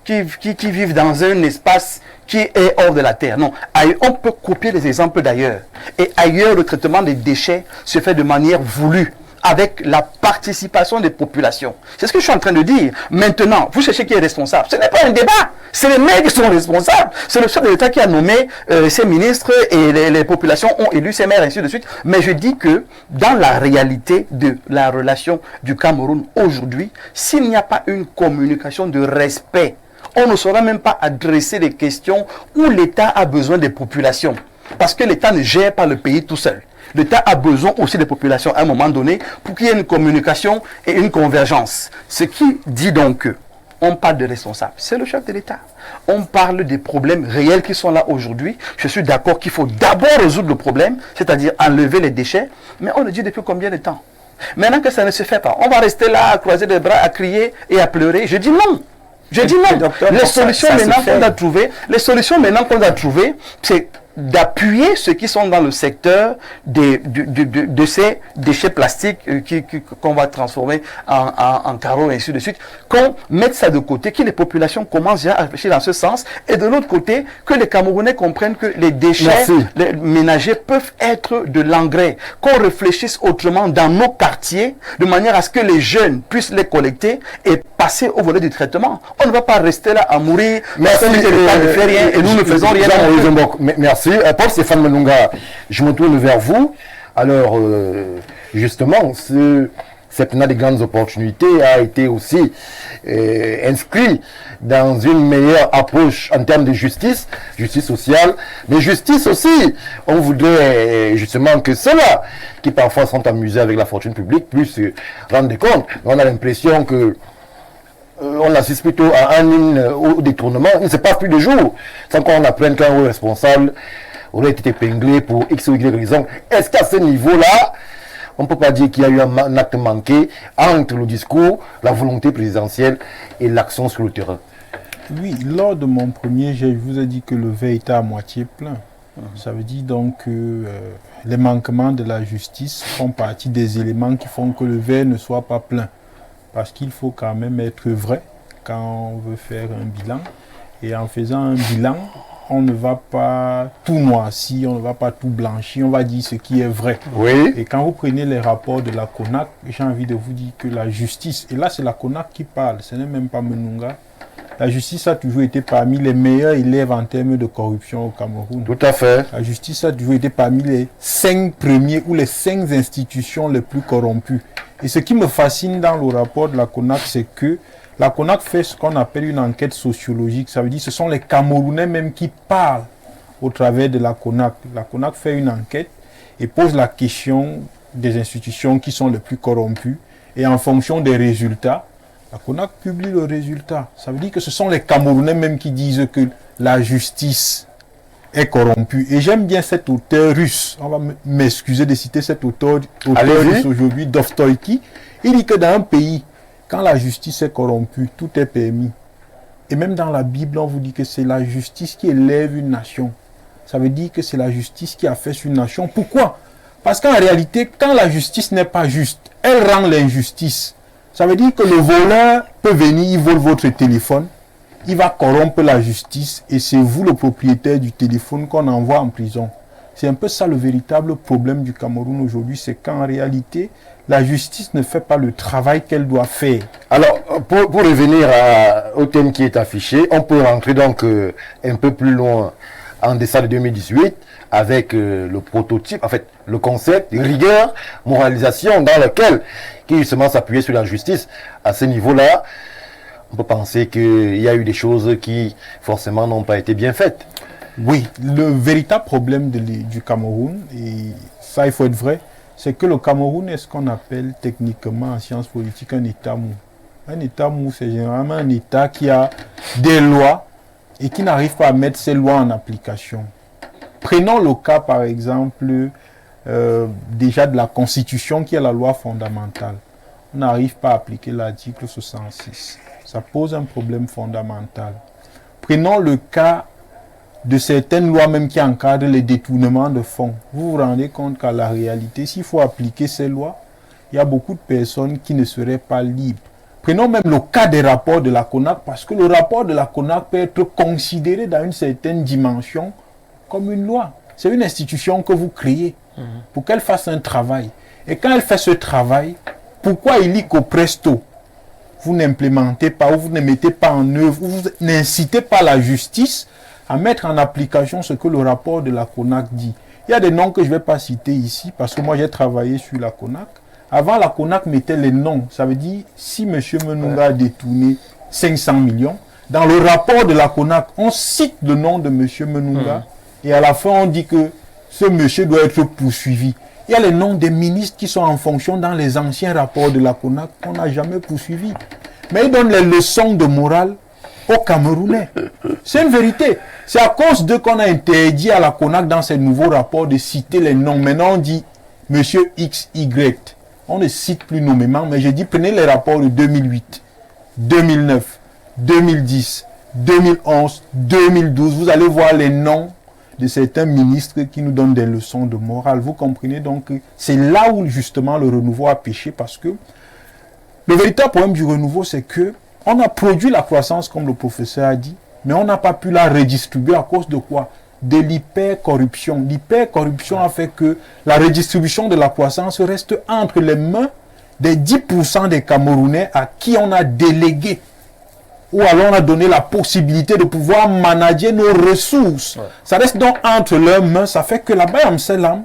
D: qui vivent dans un espace qui est hors de la terre. Non, on peut copier les exemples d'ailleurs. Et ailleurs, le traitement des déchets se fait de manière voulue, avec la participation des populations. C'est ce que je suis en train de dire. Maintenant, vous cherchez qui est responsable. Ce n'est pas un débat. C'est les maires qui sont responsables. C'est le chef de l'État qui a nommé ses ministres et les populations ont élu ses maires, ainsi de suite. Mais je dis que dans la réalité de la relation du Cameroun aujourd'hui, s'il n'y a pas une communication de respect, on ne saura même pas adresser les questions où l'État a besoin des populations. Parce que l'État ne gère pas le pays tout seul. L'État a besoin aussi des populations à un moment donné pour qu'il y ait une communication et une convergence. Ce qui dit donc que on parle de responsables, c'est le chef de l'État. On parle des problèmes réels qui sont là aujourd'hui. Je suis d'accord qu'il faut d'abord résoudre le problème, c'est-à-dire enlever les déchets, mais on le dit depuis combien de temps? Maintenant que ça ne se fait pas, on va rester là à croiser les bras, à crier et à pleurer. Je dis non. Je dis non.
E: Docteur,
D: les solutions maintenant qu'on a trouvées, c'est d'appuyer ceux qui sont dans le secteur de ces déchets plastiques qu'on va transformer en carreaux et ainsi de suite, qu'on mette ça de côté, que les populations commencent à réfléchir dans ce sens, et de l'autre côté, que les Camerounais comprennent que les déchets ménagers peuvent être de l'engrais, qu'on réfléchisse autrement dans nos quartiers, de manière à ce que les jeunes puissent les collecter et passer au volet du traitement. On ne va pas rester là à mourir,
A: merci,
D: l'État ne fait rien et nous ne faisons rien.
A: Merci. Paul Stéphane Malunga, je me tourne vers vous. Alors, justement, cette des grandes opportunités a été aussi inscrit dans une meilleure approche en termes de justice sociale, mais justice aussi. On voudrait justement que ceux-là qui parfois sont amusés avec la fortune publique puissent se rendre compte. On a l'impression que on assiste plutôt à au détournement. Il ne se passe plus de jours sans qu'on apprenne qu'un responsable aurait été épinglé pour X ou Y raison. Est-ce qu'à ce niveau-là, on ne peut pas dire qu'il y a eu un acte manqué entre le discours, la volonté présidentielle et l'action sur le terrain?
B: Oui, lors de mon premier jet, je vous ai dit que le verre était à moitié plein. Ça veut dire donc que les manquements de la justice font partie des éléments qui font que le verre ne soit pas plein. Parce qu'il faut quand même être vrai quand on veut faire un bilan. Et en faisant un bilan, on ne va pas tout noircir, on ne va pas tout blanchir, on va dire ce qui est vrai.
A: Oui.
B: Et quand vous prenez les rapports de la CONAC, j'ai envie de vous dire que la justice, et là c'est la CONAC qui parle, ce n'est même pas Menunga, la justice a toujours été parmi les meilleurs élèves en termes de corruption au Cameroun.
A: Tout à fait.
B: La justice a toujours été parmi les 5 premiers ou les 5 institutions les plus corrompues. Et ce qui me fascine dans le rapport de la CONAC, c'est que la CONAC fait ce qu'on appelle une enquête sociologique. Ça veut dire que ce sont les Camerounais même qui parlent au travers de la CONAC. La CONAC fait une enquête et pose la question des institutions qui sont les plus corrompues. Et en fonction des résultats, la CONAC publie le résultat. Ça veut dire que ce sont les Camerounais même qui disent que la justice est corrompue. Et j'aime bien cet auteur russe. On va m'excuser de citer cet auteur russe aujourd'hui, Dostoïevski. Il dit que dans un pays, quand la justice est corrompue, tout est permis. Et même dans la Bible, on vous dit que c'est la justice qui élève une nation. Ça veut dire que c'est la justice qui affaisse une nation. Pourquoi? Parce qu'en réalité, quand la justice n'est pas juste, elle rend l'injustice. Ça veut dire que le voleur peut venir, il vole votre téléphone, il va corrompre la justice et c'est vous le propriétaire du téléphone qu'on envoie en prison. C'est un peu ça le véritable problème du Cameroun aujourd'hui, c'est qu'en réalité, la justice ne fait pas le travail qu'elle doit faire.
A: Alors, pour revenir au thème qui est affiché, on peut rentrer donc un peu plus loin en décembre 2018 avec le prototype, en fait, le concept de rigueur, moralisation, dans lequel, qui justement s'appuyait sur la justice à ce niveau-là. on peut penser qu'il y a eu des choses qui, forcément, n'ont pas été bien faites.
B: Oui, le véritable problème du Cameroun, et ça il faut être vrai, c'est que le Cameroun est ce qu'on appelle techniquement en sciences politiques un État mou. Un État mou, c'est généralement un État qui a des lois et qui n'arrive pas à mettre ces lois en application. Prenons le cas par exemple déjà de la Constitution qui est la loi fondamentale. On n'arrive pas à appliquer l'article 66. Ça pose un problème fondamental. Prenons le cas de certaines lois même qui encadrent les détournements de fonds. Vous vous rendez compte qu'à la réalité, s'il faut appliquer ces lois, il y a beaucoup de personnes qui ne seraient pas libres. Prenons même le cas des rapports de la CONAC, parce que le rapport de la CONAC peut être considéré dans une certaine dimension comme une loi. C'est une institution que vous créez pour qu'elle fasse un travail. Et quand elle fait ce travail, pourquoi il dit qu'au presto, vous n'implémentez pas, ou vous ne mettez pas en œuvre, ou vous n'incitez pas la justice à mettre en application ce que le rapport de la CONAC dit. Il y a des noms que je ne vais pas citer ici, parce que moi j'ai travaillé sur la CONAC. Avant, la CONAC mettait les noms. Ça veut dire, si M. Menunga a détourné 500 millions, dans le rapport de la CONAC, on cite le nom de M. Menunga, et à la fin, on dit que ce monsieur doit être poursuivi. Il y a les noms des ministres qui sont en fonction dans les anciens rapports de la CONAC qu'on n'a jamais poursuivis. Mais ils donnent les leçons de morale aux Camerounais. C'est une vérité. C'est à cause d'eux qu'on a interdit à la CONAC dans ces nouveaux rapports de citer les noms. Maintenant, on dit Monsieur X, Y. On ne cite plus nommément, mais j'ai dit prenez les rapports de 2008, 2009, 2010, 2011, 2012. Vous allez voir les noms de certains ministres qui nous donnent des leçons de morale. Vous comprenez donc que c'est là où justement le renouveau a péché, parce que le véritable problème du renouveau, c'est que on a produit la croissance, comme le professeur a dit, mais on n'a pas pu la redistribuer à cause de quoi? De l'hypercorruption. L'hypercorruption a fait que la redistribution de la croissance reste entre les mains des 10% des Camerounais à qui on a délégué, ou alors on a donné la possibilité de pouvoir manager nos ressources. Ouais. Ça reste donc entre leurs mains. Ça fait que là-bas, Amselam,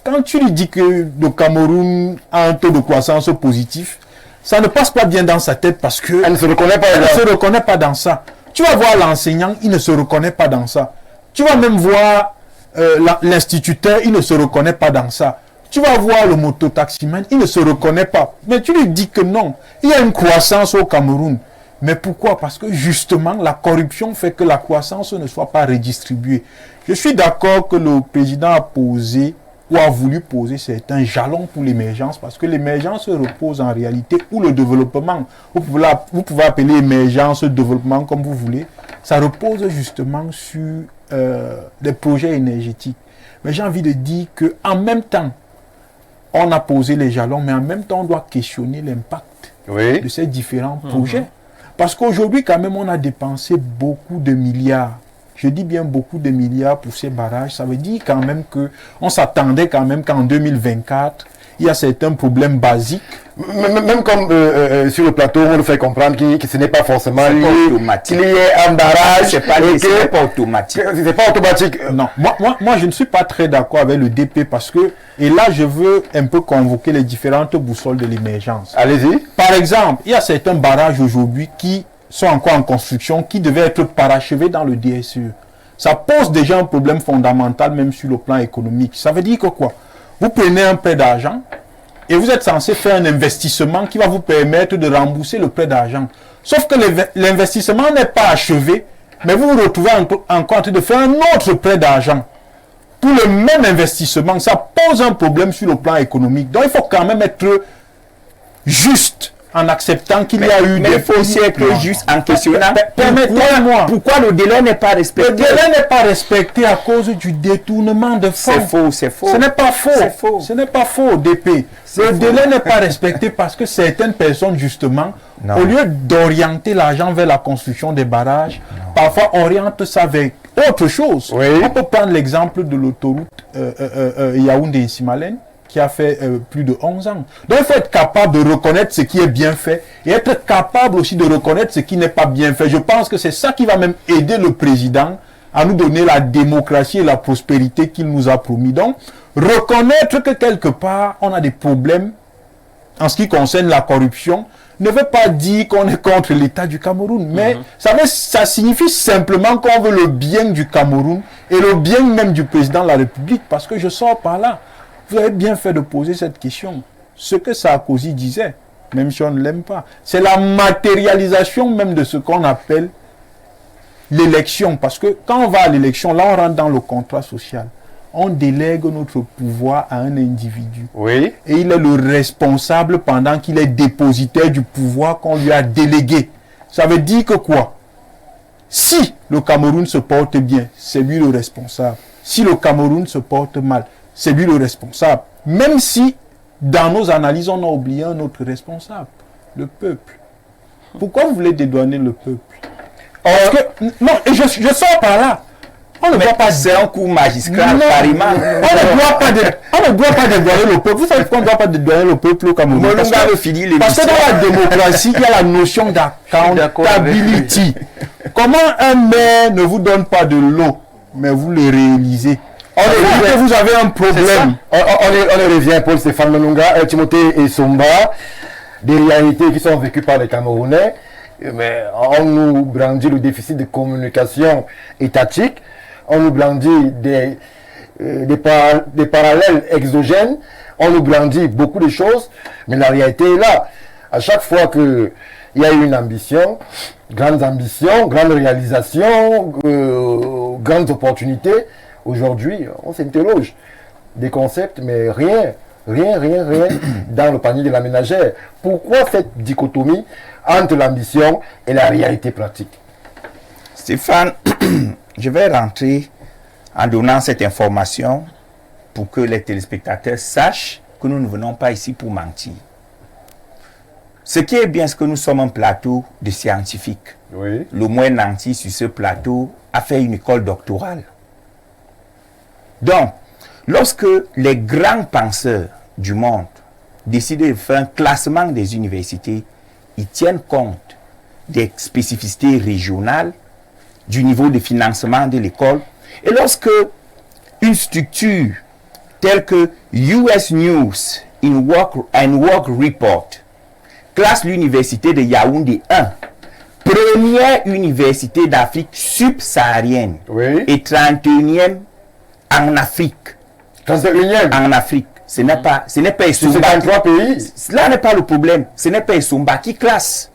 B: quand tu lui dis que le Cameroun a un taux de croissance positif, ça ne passe pas bien dans sa tête parce que
A: elle ne se reconnaît pas.
B: Elle ne se reconnaît pas dans ça. Tu vas voir l'enseignant, il ne se reconnaît pas dans ça. Tu vas même voir l'instituteur, il ne se reconnaît pas dans ça. Tu vas voir le mototaximan, il ne se reconnaît pas. Mais tu lui dis que non, il y a une croissance au Cameroun. Mais pourquoi? Parce que justement, la corruption fait que la croissance ne soit pas redistribuée. Je suis d'accord que le président a posé ou a voulu poser certains jalons pour l'émergence, parce que l'émergence repose en réalité, ou le développement, vous pouvez appeler émergence, développement comme vous voulez, ça repose justement sur des projets énergétiques. Mais j'ai envie de dire qu'en même temps, on a posé les jalons, mais en même temps, on doit questionner l'impact de ces différents projets. Parce qu'aujourd'hui, quand même, on a dépensé beaucoup de milliards. Je dis bien beaucoup de milliards pour ces barrages. Ça veut dire quand même qu'on s'attendait quand même qu'en 2024, il y a certains problèmes basiques.
A: Même comme sur le plateau, on nous fait comprendre que ce n'est pas forcément lié. Il y a un barrage.
C: Ce n'est pas automatique.
A: C'est pas automatique.
B: Non, moi, je ne suis pas très d'accord avec le DP parce que, et là, je veux un peu convoquer les différentes boussoles de l'émergence.
A: Allez-y.
B: Par exemple, il y a certains barrages aujourd'hui qui sont encore en construction, qui devaient être parachevés dans le DSE. Ça pose déjà un problème fondamental, même sur le plan économique. Ça veut dire que quoi? Vous prenez un prêt d'argent et vous êtes censé faire un investissement qui va vous permettre de rembourser le prêt d'argent. Sauf que l'investissement n'est pas achevé, mais vous vous retrouvez encore en train de faire un autre prêt d'argent. Pour le même investissement, ça pose un problème sur le plan économique. Donc il faut quand même être juste en acceptant qu'il y a eu
C: des... Mais il faut aussi être juste en questionnant pourquoi le délai n'est pas respecté.
B: Le délai n'est pas respecté à cause du détournement de fonds.
C: C'est faux.
B: Ce n'est pas faux. Ce n'est pas faux, DP. Le délai n'est pas respecté parce que certaines personnes, justement, au lieu d'orienter l'argent vers la construction des barrages, parfois orientent ça vers autre chose.
A: Oui.
B: On peut prendre l'exemple de l'autoroute Yaoundé-Simalen, qui a fait plus de 11 ans. Donc il faut être capable de reconnaître ce qui est bien fait et être capable aussi de reconnaître ce qui n'est pas bien fait. Je pense que c'est ça qui va même aider le président à nous donner la démocratie et la prospérité qu'il nous a promis. Donc, reconnaître que quelque part, on a des problèmes en ce qui concerne la corruption, ne veut pas dire qu'on est contre l'État du Cameroun, mais ça signifie simplement qu'on veut le bien du Cameroun et le bien même du président de la République, parce que je sors par là. Vous avez bien fait de poser cette question. Ce que Sarkozy disait, même si on ne l'aime pas, c'est la matérialisation même de ce qu'on appelle l'élection. Parce que quand on va à l'élection, là on rentre dans le contrat social. On délègue notre pouvoir à un individu.
A: Oui.
B: Et il est le responsable pendant qu'il est dépositaire du pouvoir qu'on lui a délégué. Ça veut dire que quoi? Si le Cameroun se porte bien, c'est lui le responsable. Si le Cameroun se porte mal, c'est lui le responsable. Même si, dans nos analyses, on a oublié un autre responsable, le peuple. Pourquoi vous voulez dédouaner le peuple? Parce que, non, et je sors par là. On ne doit pas.
C: C'est un coup magistral,
B: Non,
C: carrément.
B: on ne doit pas dédouaner le peuple. Vous savez pourquoi on ne doit pas dédouaner le peuple au Cameroun? Parce que dans la démocratie, il y a la notion d'accountability. Comment un maire ne vous donne pas de l'eau, mais vous le réalisez? Que vous avez un problème.
A: On revient, Paul Stéphane Mononga, Timothée et Somba, des réalités qui sont vécues par les Camerounais. Mais on nous brandit le déficit de communication étatique, on nous brandit des parallèles exogènes, on nous brandit beaucoup de choses, mais la réalité est là. À chaque fois qu'il y a eu une ambition, grandes réalisations, grandes opportunités, aujourd'hui, on s'interroge des concepts, mais rien dans le panier de la ménagère. Pourquoi cette dichotomie entre l'ambition et la réalité pratique?
C: Stéphane, je vais rentrer en donnant cette information pour que les téléspectateurs sachent que nous ne venons pas ici pour mentir. Ce qui est bien, c'est que nous sommes un plateau de scientifiques.
A: Oui.
C: Le moins nanti sur ce plateau a fait une école doctorale. Donc, lorsque les grands penseurs du monde décident de faire un classement des universités, ils tiennent compte des spécificités régionales, du niveau de financement de l'école. Et lorsque une structure telle que US News and Work Report classe l'université de Yaoundé 1, première université d'Afrique subsaharienne,
A: Oui.
C: et 31e en Afrique.
A: 31e.
C: En Afrique. Ce n'est pas
A: Sur
C: Essumba.
A: 53 pays.
C: Là n'est pas le problème. Ce n'est pas Essumba qui classe.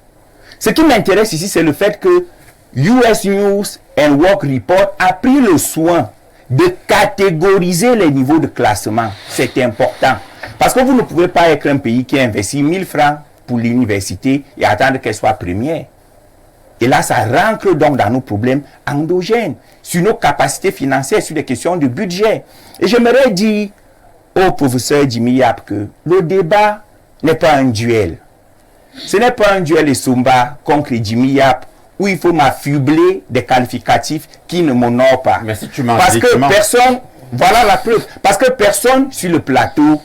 C: Ce qui m'intéresse ici, c'est le fait que US News and Work Report a pris le soin de catégoriser les niveaux de classement. C'est important. Parce que vous ne pouvez pas être un pays qui investit 1000 francs pour l'université et attendre qu'elle soit première. Et là, ça rentre donc dans nos problèmes endogènes, sur nos capacités financières, sur les questions de budget. Et j'aimerais dire au professeur Jimmy Yap que le débat n'est pas un duel. Ce n'est pas un duel Essumba contre Jimmy Yap où il faut m'affubler des qualificatifs qui ne m'honorent pas.
E: Mais si tu m'en
C: Parce
E: dis,
C: que personne, voilà la preuve, parce que personne sur le plateau,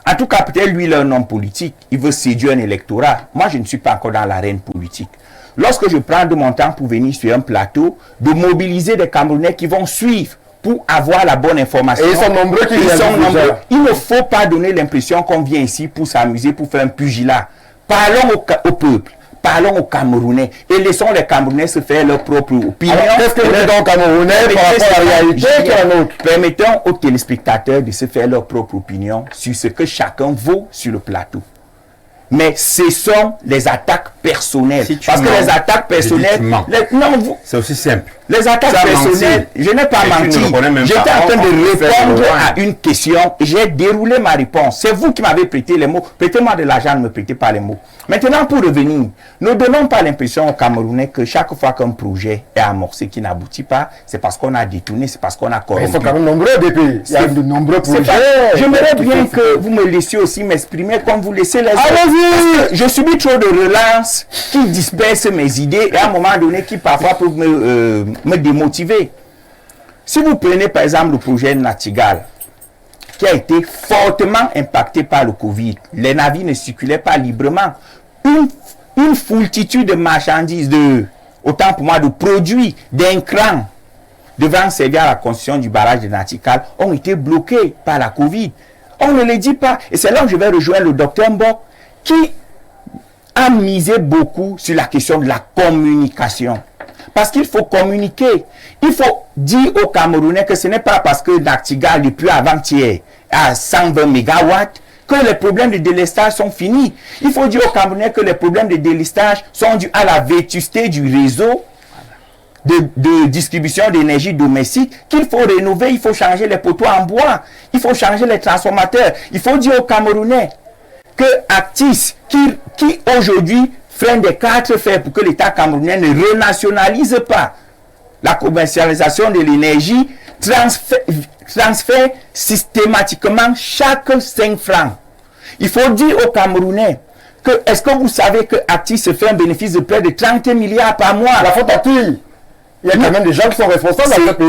C: en tout cas peut-être lui il est un homme politique, il veut séduire un électorat. Moi je ne suis pas encore dans l'arène politique. Lorsque je prends de mon temps pour venir sur un plateau, de mobiliser des Camerounais qui vont suivre pour avoir la bonne information.
A: Et ils sont nombreux qui viennent déjà.
C: Il ne faut pas donner l'impression qu'on vient ici pour s'amuser, pour faire un pugilat. Parlons au peuple, parlons aux Camerounais et laissons les Camerounais se faire leur propre opinion.
A: Alors, qu'est-ce que vous dites donc Camerounais par rapport à la réalité qui est la nôtre?
C: Permettons aux téléspectateurs de se faire leur propre opinion sur ce que chacun vaut sur le plateau. Mais ce sont les attaques personnelles.
E: Si tu
C: Parce que
E: mens,
C: les attaques personnelles...
E: C'est aussi simple.
C: Les attaques
E: Ça
C: personnelles,
E: menti.
C: je n'ai pas
E: Et tu ne
C: menti.
E: connais même
C: J'étais
E: pas.
C: en train
E: On
C: de
E: peut faire
C: répondre
E: le
C: à une question. J'ai déroulé ma réponse. C'est vous qui m'avez prêté les mots. Prêtez-moi de l'argent, ne me prêtez pas les mots. Maintenant, pour revenir, ne donnons pas l'impression aux Camerounais que chaque fois qu'un projet est amorcé qui n'aboutit pas, c'est parce qu'on a détourné, c'est parce qu'on a corrompu.
A: Ils sont quand même nombreux des pays. Il y a de nombreux
C: C'est
A: projets.
C: pas- J'aimerais bien que vous me laissiez aussi m'exprimer comme vous laissez les autres.
A: Allez-y.
C: Parce que je subis trop de relances qui dispersent mes idées et à un moment donné qui parfois peuvent me démotiver. Si vous prenez par exemple le projet Natigal, qui a été fortement impacté par le Covid, les navires ne circulaient pas librement. Une foultitude de marchandises, autant pour moi de produits, d'intrants, devant servir à la construction du barrage de Natigal, ont été bloqués par la Covid. On ne le dit pas. Et c'est là où je vais rejoindre le docteur Mbok, qui, a misé beaucoup sur la question de la communication. Parce qu'il faut communiquer. Il faut dire aux Camerounais que ce n'est pas parce que Nachtigal, depuis avant-hier, à 120 MW, que les problèmes de délestage sont finis. Il faut dire aux Camerounais que les problèmes de délestage sont dus à la vétusté du réseau de distribution d'énergie domestique, qu'il faut rénover, il faut changer les poteaux en bois, il faut changer les transformateurs. Il faut dire aux Camerounais que Actis, qui aujourd'hui freine des 4 fers pour que l'État camerounais ne renationalise pas la commercialisation de l'énergie, transfère systématiquement chaque 5 francs. Il faut dire aux Camerounais que, est-ce que vous savez que Actis se fait un bénéfice de près de 30 milliards par mois?
A: La faute à qui? Il y a quand même des gens qui sont responsables dans ce pays.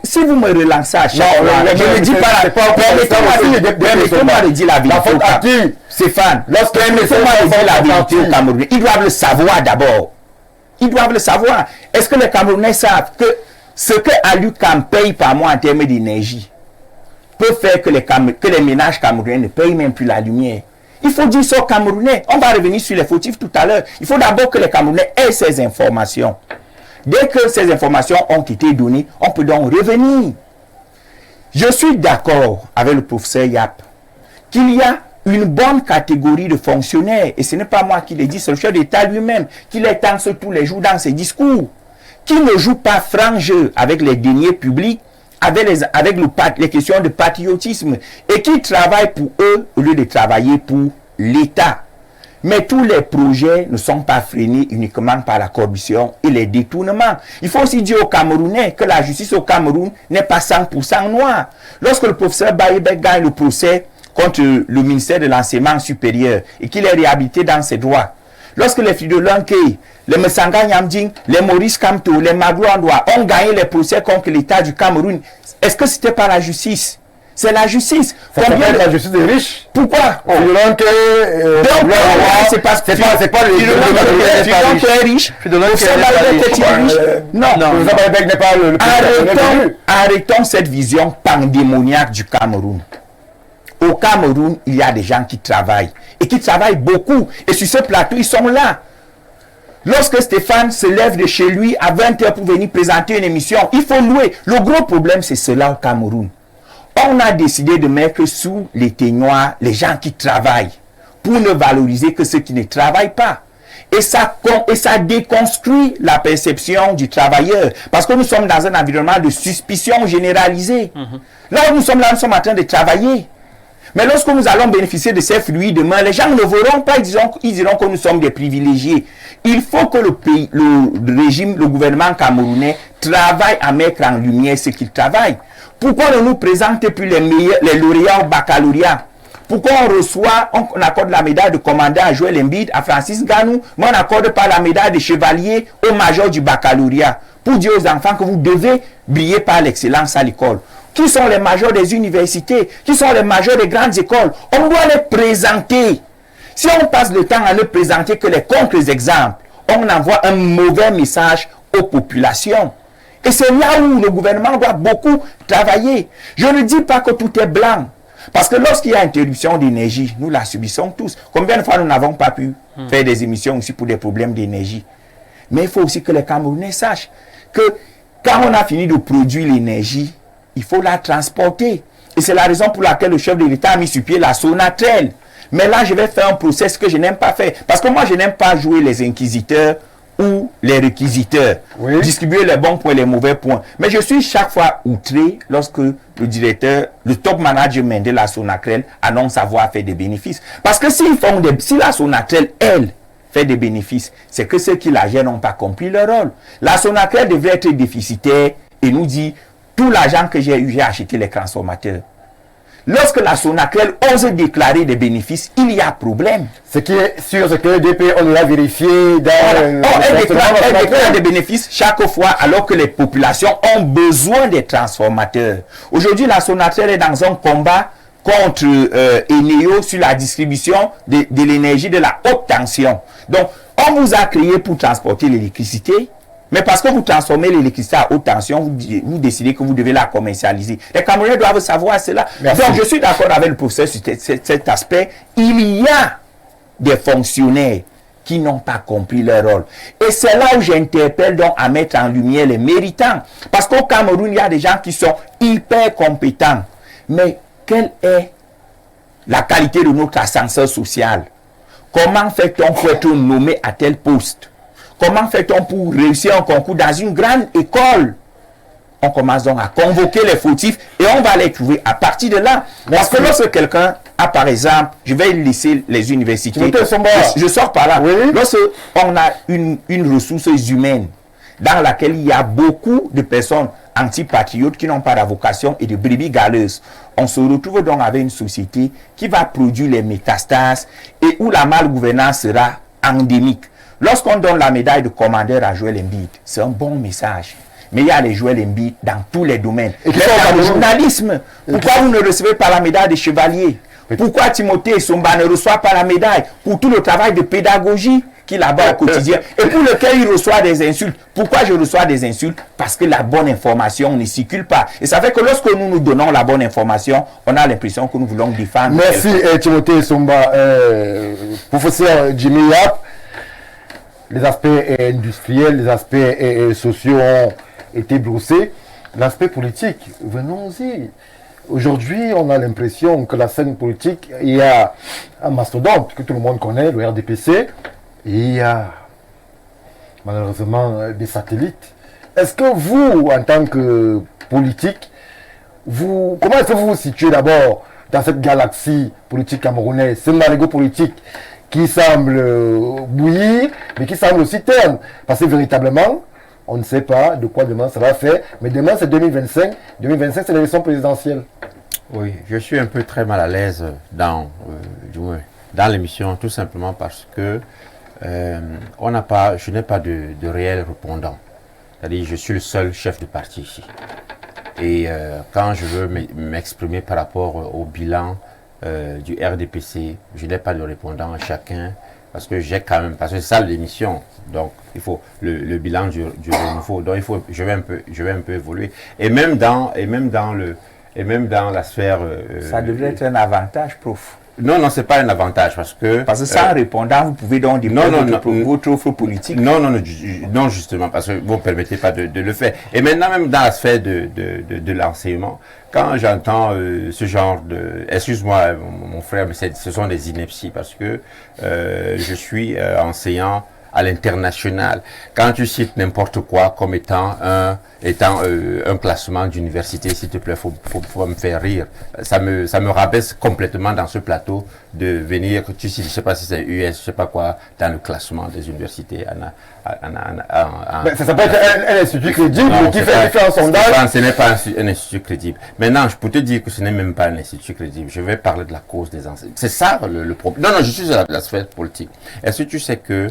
C: Si vous me relancez à chaque fois, je ne dis pas la permettez-moi de dire la vérité.
A: La faute à qui?
C: Stéphane, permettez-moi de dire la vérité aux Camerounais. Ils doivent le savoir d'abord. Ils doivent le savoir. Est-ce que les Camerounais savent que ce que Alucam paye par mois en termes d'énergie peut faire que les ménages camerounais ne payent même plus la lumière? Il faut dire ça aux Camerounais. On va revenir sur les fautifs tout à l'heure. Il faut d'abord que les Camerounais aient ces informations. Dès que ces informations ont été données, on peut donc revenir. Je suis d'accord avec le professeur Yap qu'il y a une bonne catégorie de fonctionnaires, et ce n'est pas moi qui le dis, c'est le chef d'État lui-même qui les tense tous les jours dans ses discours, qui ne joue pas franc jeu avec les deniers publics, avec les questions de patriotisme, et qui travaille pour eux au lieu de travailler pour l'État. Mais tous les projets ne sont pas freinés uniquement par la corruption et les détournements. Il faut aussi dire aux Camerounais que la justice au Cameroun n'est pas 100% noire. Lorsque le professeur Baïbek gagne le procès contre le ministère de l'enseignement supérieur et qu'il est réhabilité dans ses droits, lorsque les filles de Lanké, les Messanga Nyamding, les Maurice Kamto, les Maglo Andoua ont gagné les procès contre l'État du Cameroun, est-ce que c'était par la justice? C'est la justice.
A: Combien de la justice des riches?
C: Pourquoi?
A: C'est pas
C: riche. Non. Arrêtons cette vision pandémoniaque du Cameroun. Au Cameroun, il y a des gens qui travaillent et qui travaillent beaucoup. Et sur ce plateau, ils sont là. Lorsque Stéphane se lève de chez lui à 20h pour venir présenter une émission, il faut louer. Le gros problème, c'est cela au Cameroun. On a décidé de mettre sous les teignoirs les gens qui travaillent pour ne valoriser que ceux qui ne travaillent pas. Et ça déconstruit la perception du travailleur. Parce que nous sommes dans un environnement de suspicion généralisée. Là où nous sommes là, nous sommes en train de travailler. Mais lorsque nous allons bénéficier de ces fruits demain, les gens ne verront pas, ils diront que nous sommes des privilégiés. Il faut que le régime, le gouvernement camerounais travaille à mettre en lumière ce qu'il travaille. Pourquoi ne nous présente plus les lauréats au baccalauréat? Pourquoi on accorde la médaille de commandant à Joël Embiid, à Francis Ganou, mais on n'accorde pas la médaille de chevalier au major du baccalauréat? Pour dire aux enfants que vous devez briller par l'excellence à l'école. Qui sont les majors des universités? Qui sont les majors des grandes écoles? On doit les présenter. Si on passe le temps à ne présenter que les contre-exemples, on envoie un mauvais message aux populations. Et c'est là où le gouvernement doit beaucoup travailler. Je ne dis pas que tout est blanc. Parce que lorsqu'il y a interruption d'énergie, nous la subissons tous. Combien de fois nous n'avons pas pu faire des émissions aussi pour des problèmes d'énergie? Mais il faut aussi que les Camerounais sachent que quand on a fini de produire l'énergie, il faut la transporter. Et c'est la raison pour laquelle le chef de l'État a mis sur pied la Sonatrel. Mais là, je vais faire un process que je n'aime pas faire. Parce que moi, je n'aime pas jouer les inquisiteurs ou les réquisiteurs. Oui. Distribuer les bons points et les mauvais points. Mais je suis chaque fois outré lorsque le directeur, le top management de la Sonatrel annonce avoir fait des bénéfices. Parce que si la Sonatrel, elle, fait des bénéfices, c'est que ceux qui la gèrent n'ont pas compris leur rôle. La Sonatrel devrait être déficitaire et nous dit, tout l'argent que j'ai eu, j'ai acheté les transformateurs. Lorsque la Sonatrel ose déclarer des bénéfices, il y a problème.
A: Ce qui est sûr, c'est que le DP, on l'a vérifié dans...
C: Elle déclare des bénéfices chaque fois alors que les populations ont besoin des transformateurs. Aujourd'hui, la Sonatrel est dans un combat contre Eneo sur la distribution de l'énergie de la haute tension. Donc, on vous a créé pour transporter l'électricité, mais parce que vous transformez l'électricité à haute tension, vous décidez que vous devez la commercialiser. Les Camerounais doivent savoir cela. Merci. Donc, je suis d'accord avec le professeur sur cet aspect. Il y a des fonctionnaires qui n'ont pas compris leur rôle. Et c'est là où j'interpelle donc à mettre en lumière les méritants. Parce qu'au Cameroun, il y a des gens qui sont hyper compétents. Mais quelle est la qualité de notre ascenseur social? Comment fait-on pour être nommé à tel poste? Comment fait-on pour réussir un concours dans une grande école? On commence donc à convoquer les fautifs et on va les trouver à partir de là. Parce que lorsque quelqu'un a, par exemple, je vais laisser les universités, je sors par là. Oui. Lorsque on a une ressource humaine dans laquelle il y a beaucoup de personnes antipatriotes qui n'ont pas de vocation et de brebis galeuses, on se retrouve donc avec une société qui va produire les métastases et où la malgouvernance sera endémique. Lorsqu'on donne la médaille de commandeur à Joël Embiid, c'est un bon message. Mais il y a les Joël Embiid dans tous les domaines. Et dans le journalisme, pourquoi vous ne recevez pas la médaille de chevalier? Pourquoi Timothée Somba ne reçoit pas la médaille pour tout le travail de pédagogie qu'il a au quotidien et pour lequel il reçoit des insultes? Pourquoi je reçois des insultes? Parce que la bonne information ne circule pas. Et ça fait que lorsque nous donnons la bonne information, on a l'impression que nous voulons défendre.
A: Merci Timothée Somba. Professeur Jimmy Yap, les aspects industriels, les aspects sociaux ont été brossés. L'aspect politique, venons-y. Aujourd'hui, on a l'impression que la scène politique, il y a un mastodonte que tout le monde connaît, le RDPC, et il y a malheureusement des satellites. Est-ce que vous, en tant que politique, comment est-ce que vous vous situez d'abord dans cette galaxie politique camerounaise, ce marigot politique qui semble bouillir, mais qui semble aussi terne? Parce que véritablement, on ne sait pas de quoi demain ça va faire, mais demain c'est 2025. 2025, c'est l'élection présidentielle.
E: Oui, je suis un peu très mal à l'aise dans l'émission, tout simplement parce que je n'ai pas de réel répondant. C'est-à-dire, je suis le seul chef de parti ici. Et quand je veux m'exprimer par rapport au bilan du RDPC, je n'ai pas de répondant à chacun. Parce que j'ai quand même, parce que c'est ça l'émission, donc il faut le bilan du renouveau, donc je vais un peu évoluer, et même dans la sphère.
C: Ça devrait être un avantage, prof.
E: Non, c'est pas un avantage parce que
C: sans répondant, vous pouvez donc dire votre offre politique.
E: Non, justement, parce que vous ne permettez pas de le faire. Et maintenant, même dans la sphère de l'enseignement, quand j'entends ce genre de... Excuse-moi, mon frère, mais ce sont des inepties parce que je suis enseignant à l'international. Quand tu cites n'importe quoi comme étant un classement d'université, s'il te plaît, faut me faire rire. Ça me rabaisse complètement dans ce plateau de venir, tu sais, je sais pas si c'est US, je sais pas quoi, dans le classement des universités.
A: Ça peut être un institut crédible qui fait un sondage.
E: Ce n'est pas un institut crédible. Maintenant, je peux te dire que ce n'est même pas un institut crédible. Je vais parler de la cause des enseignants. C'est ça le problème. Non, je suis à la sphère politique. Est-ce que tu sais que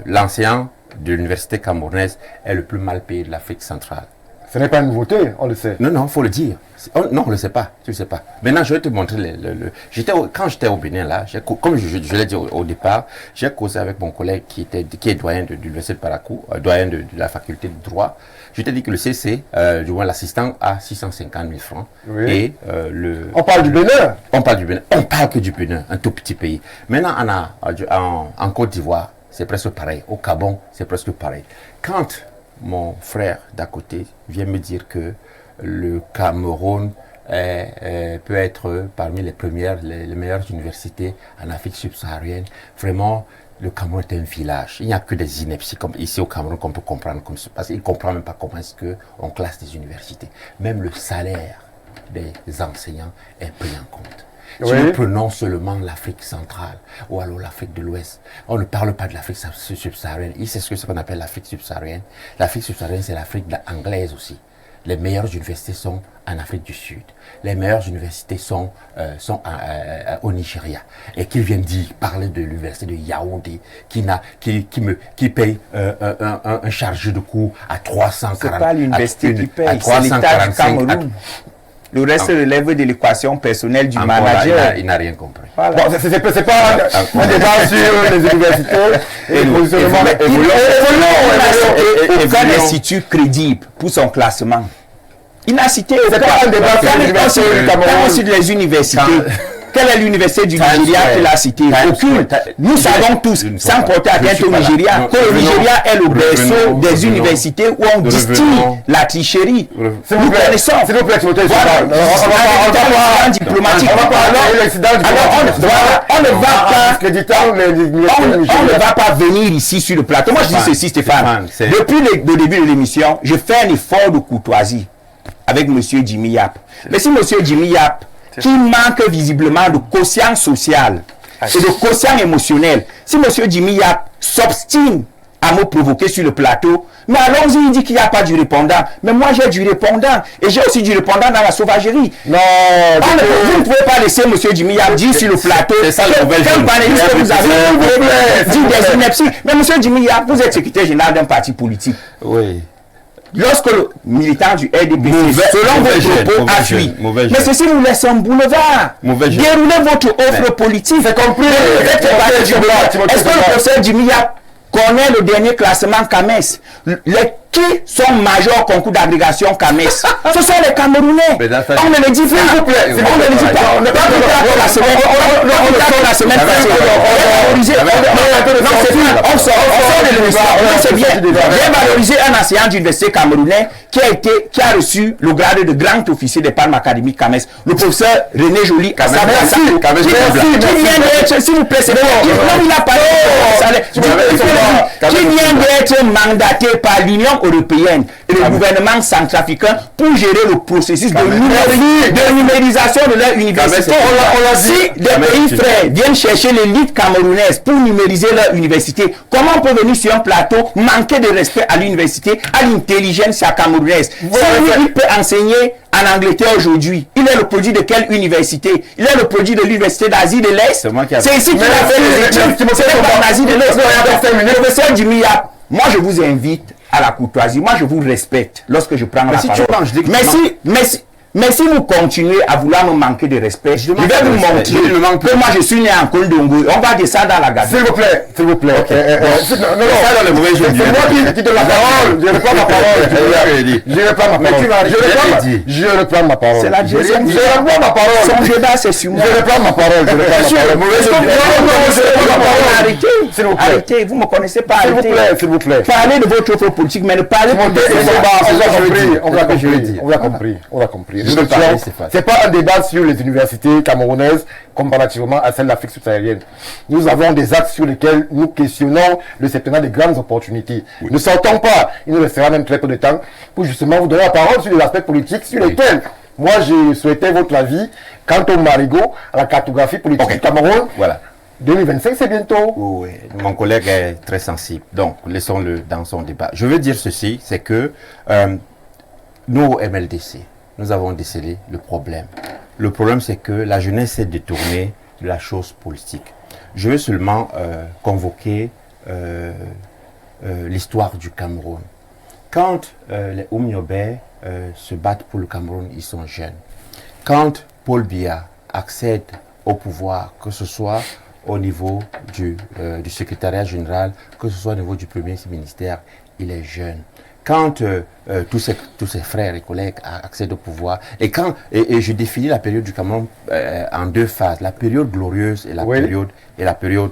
E: l'enseignant de l'université camerounaise est le plus mal payé de l'Afrique centrale?
A: Ce n'est pas une nouveauté, on le sait.
E: Non, il faut le dire. Non, on ne le sait pas. Tu ne le sais pas. Maintenant, je vais te montrer quand j'étais au Bénin, là, comme je l'ai dit au départ, j'ai causé avec mon collègue qui est doyen de l'université de Parakou, doyen de la faculté de droit. Je t'ai dit que le CC, du moins l'assistant, a 650 000 francs.
A: Oui.
E: Et
A: on parle du Bénin.
E: On parle du Bénin. On parle que du Bénin, un tout petit pays. Maintenant, en Côte d'Ivoire, c'est presque pareil. Au Gabon, c'est presque pareil. Quand mon frère d'à côté vient me dire que le Cameroun peut être parmi les meilleures universités en Afrique subsaharienne, vraiment, le Cameroun est un village. Il n'y a que des inepties comme ici au Cameroun qu'on peut comprendre comme ça. Parce qu'il ne comprend même pas comment est-ce qu'on classe des universités. Même le salaire des enseignants est pris en compte. Si nous prenons seulement l'Afrique centrale ou alors l'Afrique de l'Ouest, on ne parle pas de l'Afrique subsaharienne. C'est ce qu'on appelle l'Afrique subsaharienne. L'Afrique subsaharienne, c'est l'Afrique anglaise aussi. Les meilleures universités sont en Afrique du Sud. Les meilleures universités sont au Nigeria. Et qu'ils viennent parler de l'université de Yaoundé qui paye un chargé de cours à 340.
C: C'est pas l'université qui paye, c'est l'État du Cameroun. Le reste relève de l'équation personnelle du manager.
E: Il n'a rien compris.
C: Voilà.
A: Bon, c'est pas un débat sur les universités et le positionnement.
C: Aucun institut crédible pour son classement. Il n'a cité
A: aucun débat sur les universités.
C: Les universités. Quelle est l'université du Nigeria qu'il a citée? Aucune. Nous savons tous, sans porter atteinte au Nigeria, que le Nigeria est le berceau des universités où on distille la tricherie. Nous connaissons.
A: S'il vous plaît,
C: Voilà. Diplomatique. On ne va pas venir ici sur le plateau. Moi, je dis ceci, Stéphane. Depuis le début de l'émission, je fais un effort de courtoisie avec M. Jimmy Yap. Mais si M. Jimmy Yap, qui manque visiblement de quotient social et de quotient émotionnel, si M. Jimmy Yap s'obstine à me provoquer sur le plateau, mais allons-y, il dit qu'il n'y a pas du répondant. Mais moi, j'ai du répondant. Et j'ai aussi du répondant dans la sauvagerie.
A: Non,
C: vous ne pouvez pas laisser M. Jimmy Yap dire sur le plateau quel panéliste que vous avez dit des inepties. Mais M. Jimmy Yap, vous êtes secrétaire général d'un parti politique.
E: Oui.
C: Lorsque le militant du RDPC, selon vos propos, a fui. Mais ceci nous laisse un boulevard. Déroulez votre offre politique. C'est compris. Est-ce que le professeur Jimmy Yap connaît le dernier classement CAMES? Qui sont majors concours d'agrégation CAMES? Ce sont les Camerounais. On ne le dit pas. S'il vous plaît. On ne le dit pas. On ne va pas la semaine passée. On sort de l'émission. C'est bien. J'ai valorisé un enseignant d'université camerounais qui a reçu le grade de grand officier des palmes académiques CAMES, le professeur René Joly. Qui vient d'être, s'il vous plaît, c'est bon. Il a parlé. Qui vient d'être mandaté par l'Union européenne et le gouvernement centrafricain pour gérer le processus de numérisation de leur université. Si des pays frères viennent chercher l'élite camerounaise pour numériser leur université, comment on peut venir sur un plateau manquer de respect à l'université, à l'intelligence camerounaise? Il peut enseigner en Angleterre aujourd'hui. Il est le produit de quelle université? Il est le produit de l'université d'Asie de l'Est. C'est ici qu'il a fait les études. C'est pas en Asie de l'Est. Professeur Jimmy Yap, moi je vous invite à la courtoisie. Moi je vous respecte lorsque je prends la parole. Mais si vous continuez à vouloir me manquer de respect, je vais vous montrer que moi je suis né en Kondongo. On va descendre dans la gazette.
A: S'il vous plaît.
E: Ça dans les mauvais jours.
A: C'est moi qui donne la parole. Je reprends ma parole. Je reprends ma parole.
C: C'est la deuxième.
A: Je reprends ma parole.
C: Son débat, c'est sur moi.
A: Je reprends ma parole.
C: Arrêtez, vous ne me connaissez pas.
A: S'il vous plaît.
C: Parlez de votre offre politique, mais ne parlez pas de
A: On a compris. C'est pas un débat sur les universités camerounaises comparativement à celle d'Afrique subsaharienne. Nous avons des axes sur lesquels nous questionnons le septennat des grandes opportunités. Ne sortons pas, il nous restera même très peu de temps pour justement vous donner la parole sur les aspects politiques sur lesquels moi je souhaitais votre avis quant au marigot, à la cartographie politique du Cameroun.
E: Voilà.
A: 2025, c'est bientôt.
E: Oui, mon collègue est très sensible. Donc, laissons-le dans son débat. Je veux dire ceci, c'est que nous, au MLDC, nous avons décelé le problème. Le problème, c'est que la jeunesse s'est détournée de la chose politique. Je veux seulement convoquer l'histoire du Cameroun. Quand les Oumniobé se battent pour le Cameroun, ils sont jeunes. Quand Paul Biya accède au pouvoir, que ce soit au niveau du secrétariat général, que ce soit au niveau du premier ministère, il est jeune. Quand tous ses frères et collègues accèdent au pouvoir, et je définis la période du Cameroun en deux phases, la période glorieuse et la période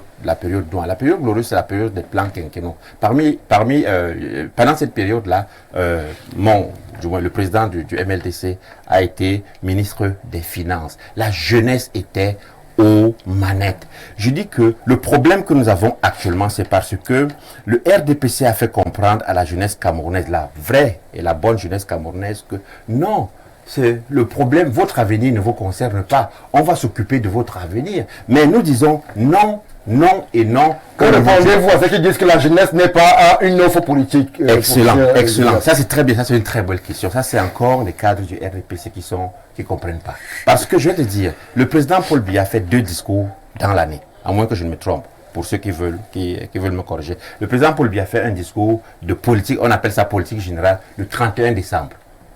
E: noire. La période glorieuse, c'est la période des plans quinquennaux. Pendant cette période-là, le président du MLDC a été ministre des Finances. La jeunesse était aux manettes. Je dis que le problème que nous avons actuellement, c'est parce que le RDPC a fait comprendre à la jeunesse camerounaise, la vraie et la bonne jeunesse camerounaise, que non, c'est le problème, votre avenir ne vous concerne pas. On va s'occuper de votre avenir. Mais nous disons non, non et non.
A: Que répondez-vous à ceux qui disent que la jeunesse n'est pas une offre politique?
E: Excellent. Ça, c'est très bien. Ça, c'est une très belle question. Ça, c'est encore les cadres du RDPC qui comprennent pas. Parce que je vais te dire, le président Paul Biya fait 2 discours dans l'année, à moins que je ne me trompe, pour ceux qui veulent me corriger. Le président Paul Biya fait un discours de politique, on appelle ça politique générale, le 31 décembre,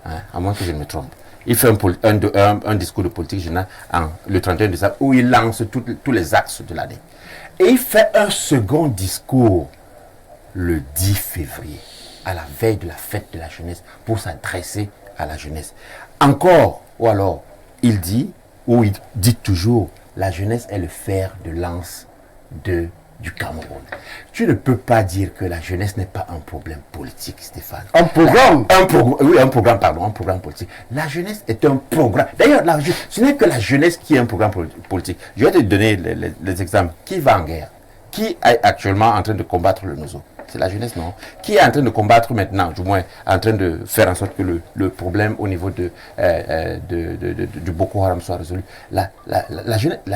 E: à moins que je ne me trompe. Il fait un discours de politique générale le 31 décembre où il lance tous les axes de l'année. Et il fait un second discours le 10 février, à la veille de la fête de la jeunesse, pour s'adresser à la jeunesse. Encore, ou alors, il dit toujours la jeunesse est le fer de lance du Cameroun. Tu ne peux pas dire que la jeunesse n'est pas un problème politique, Stéphane.
A: Un programme.
E: Un programme politique. La jeunesse est un programme. D'ailleurs, ce n'est que la jeunesse qui est un programme politique. Je vais te donner les exemples. Qui va en guerre? Qui est actuellement en train de combattre le Nozo? C'est la jeunesse, non? Qui est en train de combattre maintenant, du moins en train de faire en sorte que le problème au niveau du Boko Haram soit résolu? La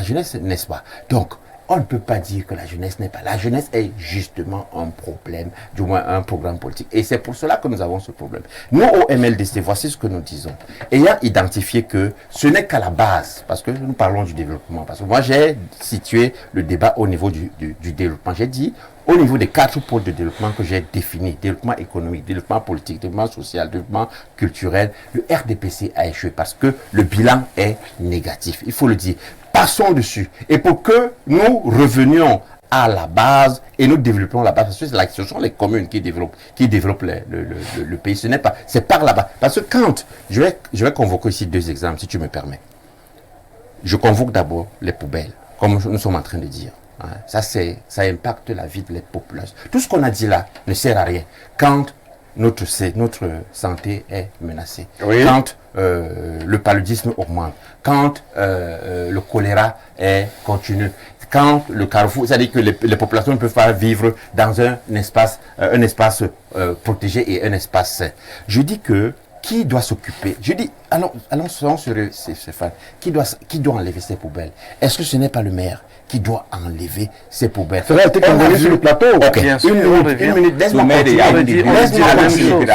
E: jeunesse, n'est-ce pas? Donc, on ne peut pas dire que la jeunesse n'est pas. La jeunesse est justement un problème, du moins un programme politique. Et c'est pour cela que nous avons ce problème. Nous, au MLDC, voici ce que nous disons. Ayant identifié que ce n'est qu'à la base, parce que nous parlons du développement. Parce que moi, j'ai situé le débat au niveau du développement. J'ai dit, au niveau des 4 pôles de développement que j'ai définis, développement économique, développement politique, développement social, développement culturel, le RDPC a échoué parce que le bilan est négatif. Il faut le dire. Passons dessus. Et pour que nous revenions à la base et nous développons la base, parce que ce sont les communes qui développent le pays. Ce n'est pas, c'est par là-bas. Parce que quand, je vais convoquer ici 2 exemples, si tu me permets. Je convoque d'abord les poubelles, comme nous sommes en train de dire. Ça impacte la vie de la population. Tout ce qu'on a dit là ne sert à rien. Quand notre santé est menacée, oui. Quand le paludisme augmente, quand le choléra est continu, quand le carrefour, c'est-à-dire que les populations ne peuvent pas vivre dans un espace protégé et un espace sain. Je dis que qui doit s'occuper? Je dis, allons sur ces femmes. Qui doit enlever ces poubelles? Est-ce que ce n'est pas le maire qui doit enlever ces poubelles?
A: Cela a été convenu sur le plateau.
E: Ok, une minute, laisse-moi continuer.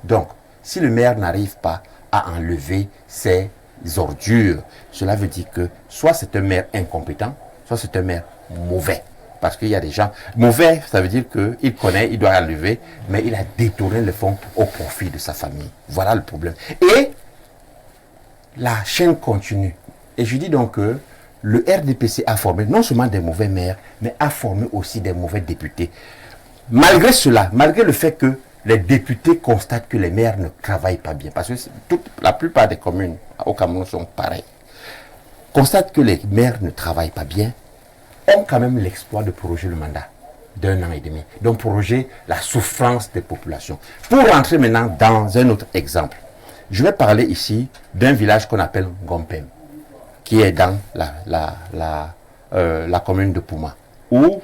E: Donc, si le maire n'arrive pas à enlever ces ordures, cela veut dire que soit c'est un maire incompétent, soit c'est un maire mauvais. Parce qu'il y a des gens mauvais, ça veut dire qu'il connaît, il doit enlever, mais il a détourné le fonds au profit de sa famille. Voilà le problème. Et la chaîne continue. Et je dis donc que le RDPC a formé non seulement des mauvais maires, mais a formé aussi des mauvais députés. Malgré cela, malgré le fait que les députés constatent que les maires ne travaillent pas bien, parce que la plupart des communes au Cameroun sont pareilles, constatent que les maires ne travaillent pas bien, ont quand même l'exploit de proroger le mandat d'1 an et demi. Donc proroger la souffrance des populations. Pour rentrer maintenant dans un autre exemple, je vais parler ici d'un village qu'on appelle Ngompem, qui est dans la commune de Pouma, où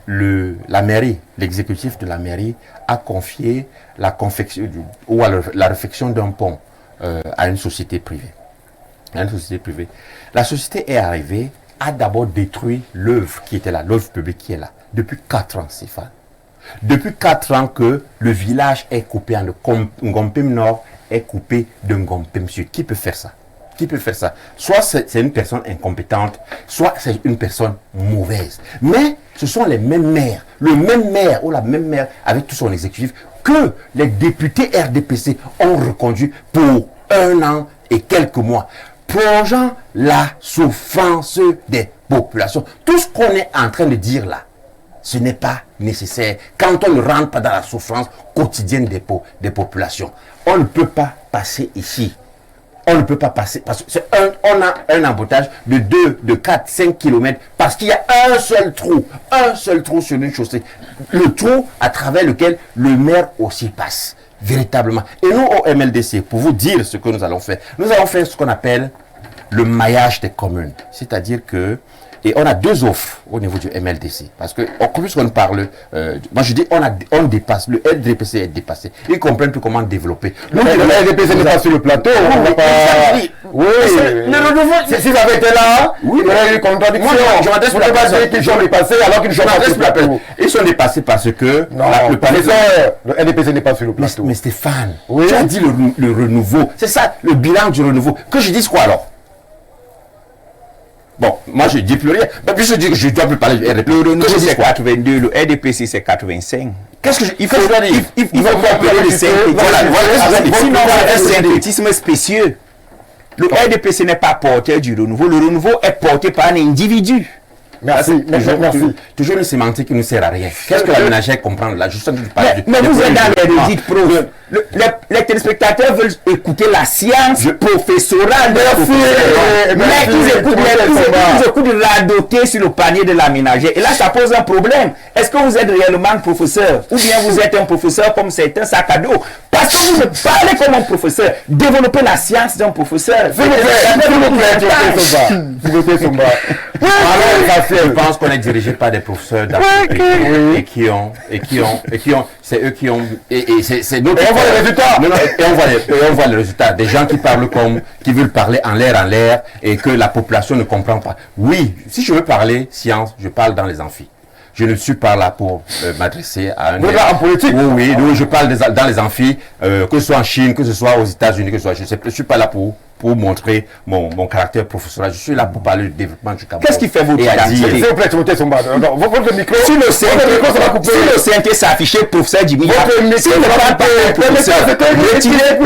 E: la mairie, l'exécutif de la mairie a confié la confection ou la réfection d'un pont à une société privée. La société est arrivée, a d'abord détruit l'œuvre qui était là, l'œuvre publique qui est là, depuis 4 ans, Stéphane. Depuis 4 ans que le village est coupé en deux. Ngompem Nord est coupé de Ngompem Sud. Qui peut faire ça? Qui peut faire ça? Soit c'est une personne incompétente, soit c'est une personne mauvaise. Mais ce sont les mêmes maires, le même maire ou la même maire avec tout son exécutif que les députés RDPC ont reconduit pour 1 an et quelques mois, prolongeant la souffrance des populations. Tout ce qu'on est en train de dire là, ce n'est pas nécessaire quand on ne rentre pas dans la souffrance quotidienne des populations. On ne peut pas passer ici. On ne peut pas passer parce que on a un embouteillage de 2, de 4, 5 km parce qu'il y a un seul trou sur une chaussée. Le trou à travers lequel le maire aussi passe, véritablement. Et nous, au MLDC, pour vous dire ce que nous allons faire ce qu'on appelle le maillage des communes. C'est-à-dire que, et on a 2 offres au niveau du MLDC. Parce que, puisqu'on parle, moi je dis, on dépasse, le RDPC est dépassé. Ils comprennent plus comment développer.
A: Le RDPC n'est pas sur le plateau. Oui, le renouveau, s'ils avaient été là, il y aurait eu contradiction.
E: Moi, je m'adresse
A: pour la personne qu'ils sont dépassés alors qu'ils ne sont pas sur le plateau.
E: Ils sont dépassés parce que
A: le RDPC n'est pas sur le plateau.
E: Mais Stéphane, tu as dit le renouveau. C'est ça, le bilan du renouveau. Que je dise quoi alors? Bon, moi je ne dis plus rien. Mais puis je dis que je ne dois plus parler du RDPC.
C: Le renouveau c'est 82, le RDPC c'est 85.
E: Qu'est-ce que il faut dire?
C: Il faut appeler le synthétisme. Sinon, c'est un synthétisme spécieux. Le RDPC n'est pas porteur du renouveau. Le renouveau est porté par un individu.
A: Merci, merci.
E: Toujours une sémantique qui ne sert à rien. Qu'est-ce que la ménagère comprend là? Je suis en train de parler
C: Mais vous êtes dans les redites pro. Les téléspectateurs veulent écouter la science professorale. Mais ils écoutent radoter sur le panier de la ménagère. Et là, ça pose un problème. Est-ce que vous êtes réellement professeur? Ou bien vous êtes un professeur comme certains sac à dos? Parce que vous parlez comme un professeur. Développez la science d'un professeur.
A: S'il vous plaît, Somba.
E: Je pense qu'on est dirigé par des professeurs d'Afrique c'est eux qui ont, et c'est notre.
A: Et on voit les résultats.
E: Et on voit les résultats. Des gens qui parlent qui veulent parler en l'air, et que la population ne comprend pas. Oui, si je veux parler science, je parle dans les amphis. Je ne suis pas là pour m'adresser à un...
A: Vous êtes là en politique?
E: Oui, je parle dans les amphis, que ce soit en Chine, que ce soit aux États-Unis, que ce soit... Je ne suis pas là pour montrer mon caractère professionnel. Je suis là pour parler du développement du Cameroun.
C: Qu'est-ce qui fait votre identité?
A: S'il vous plaît, Timothée Somba. Votre micro...
C: Si le CNT s'affichait professeur Jimmy, s'il ne parle pas professeur, retirez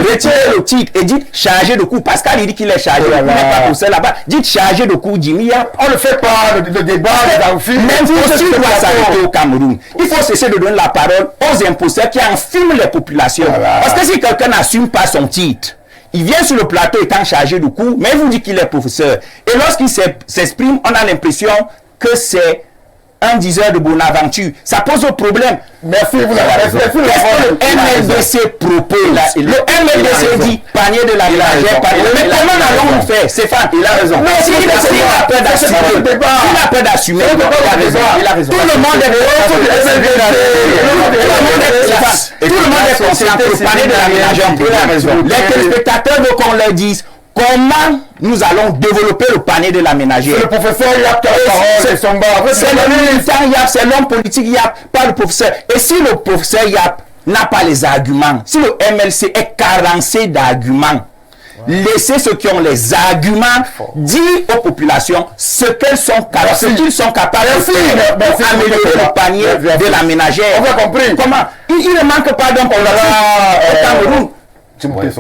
C: le titre et dites chargé de cours. Pascal, il dit qu'il est chargé de cours, il n'est pas professeur là-bas. Dites chargé de cours Jimmy.
A: On ne fait pas le débat des amphis.
C: Même si on doit s'arrêter au Cameroun, il faut cesser de donner la parole aux imposteurs qui enfiment les populations. Parce que si quelqu'un n'assume pas son titre, il vient sur le plateau étant chargé de cours, mais il vous dit qu'il est professeur. Et lorsqu'il s'exprime, on a l'impression que c'est un diseur de Bonaventure. Ça pose un problème.
A: Merci, vous avez raison.
C: Qu'est-ce que le MLDC propose? Le MLDC dit panier de la ménagère. Mais comment allons-nous faire? Stéphane, il a raison. Mais s'il a peur d'assumer, il a raison. Tout le monde est conscient que le panier de la ménagère. Les téléspectateurs veulent qu'on leur dise comment nous allons développer le panier de la ménagère.
A: C'est le professeur Yap qui a la parole.
C: C'est le militant Yap, c'est l'homme politique Yap, pas le professeur. Et si le professeur Yap n'a pas les arguments, si le MLC est carencé d'arguments, laissez ceux qui ont les arguments dire aux populations ce qu'ils sont capables de faire pour améliorer le panier de la ménagère.
A: On a compris.
C: Comment? Il ne manque pas d'un problème au Cameroun.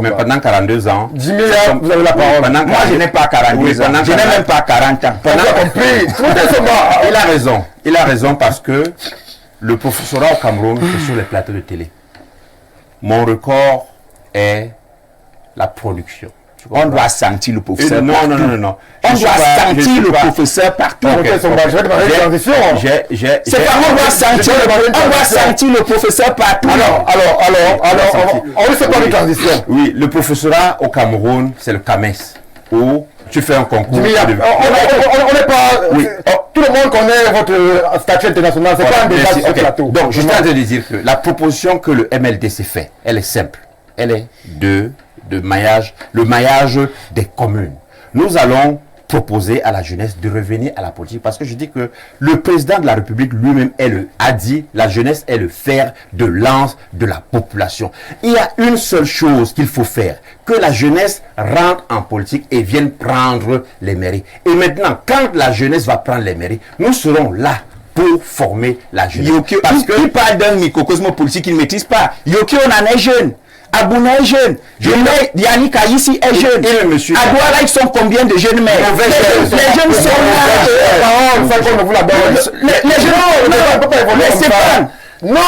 E: Mais pendant 42 ans,
A: Jimmy, vous avez la parole.
C: Moi, je n'ai pas 42 ans. Je n'ai même pas 40 ans.
A: On a compris.
E: Il a raison parce que le professorat au Cameroun, c'est sur les plateaux de télé. Mon record est la production.
C: On doit sentir le professeur.
E: Non.
C: On doit sentir le professeur partout.
A: C'est pas
C: on doit sentir le professeur partout.
A: Alors, on ne fait pas de transition.
E: Oui, le professorat au Cameroun, c'est le CAMES. Où tu fais un concours.
A: On n'est pas...
E: Oui.
A: Tout le monde connaît votre statut international. C'est pas un débat sur ce plateau.
E: Donc, je suis en train de dire que la proposition que le MLDC fait, elle est simple. Elle est le maillage des communes. Nous allons proposer à la jeunesse de revenir à la politique parce que je dis que le président de la République lui-même a dit la jeunesse est le fer de lance de la population. Il y a une seule chose qu'il faut faire, que la jeunesse rentre en politique et vienne prendre les mairies. Et maintenant, quand la jeunesse va prendre les mairies, nous serons là pour former la jeunesse.
C: Parce qu'il parle d'un microcosme politique qu'il ne maîtrise pas. Yoki, on en est jeune. Abouna est jeune. Yannick Aïssi est jeune. Adouala, ils sont combien de jeunes maires? Les jeunes sont là. Les jeunes. Mais c'est pas. Non,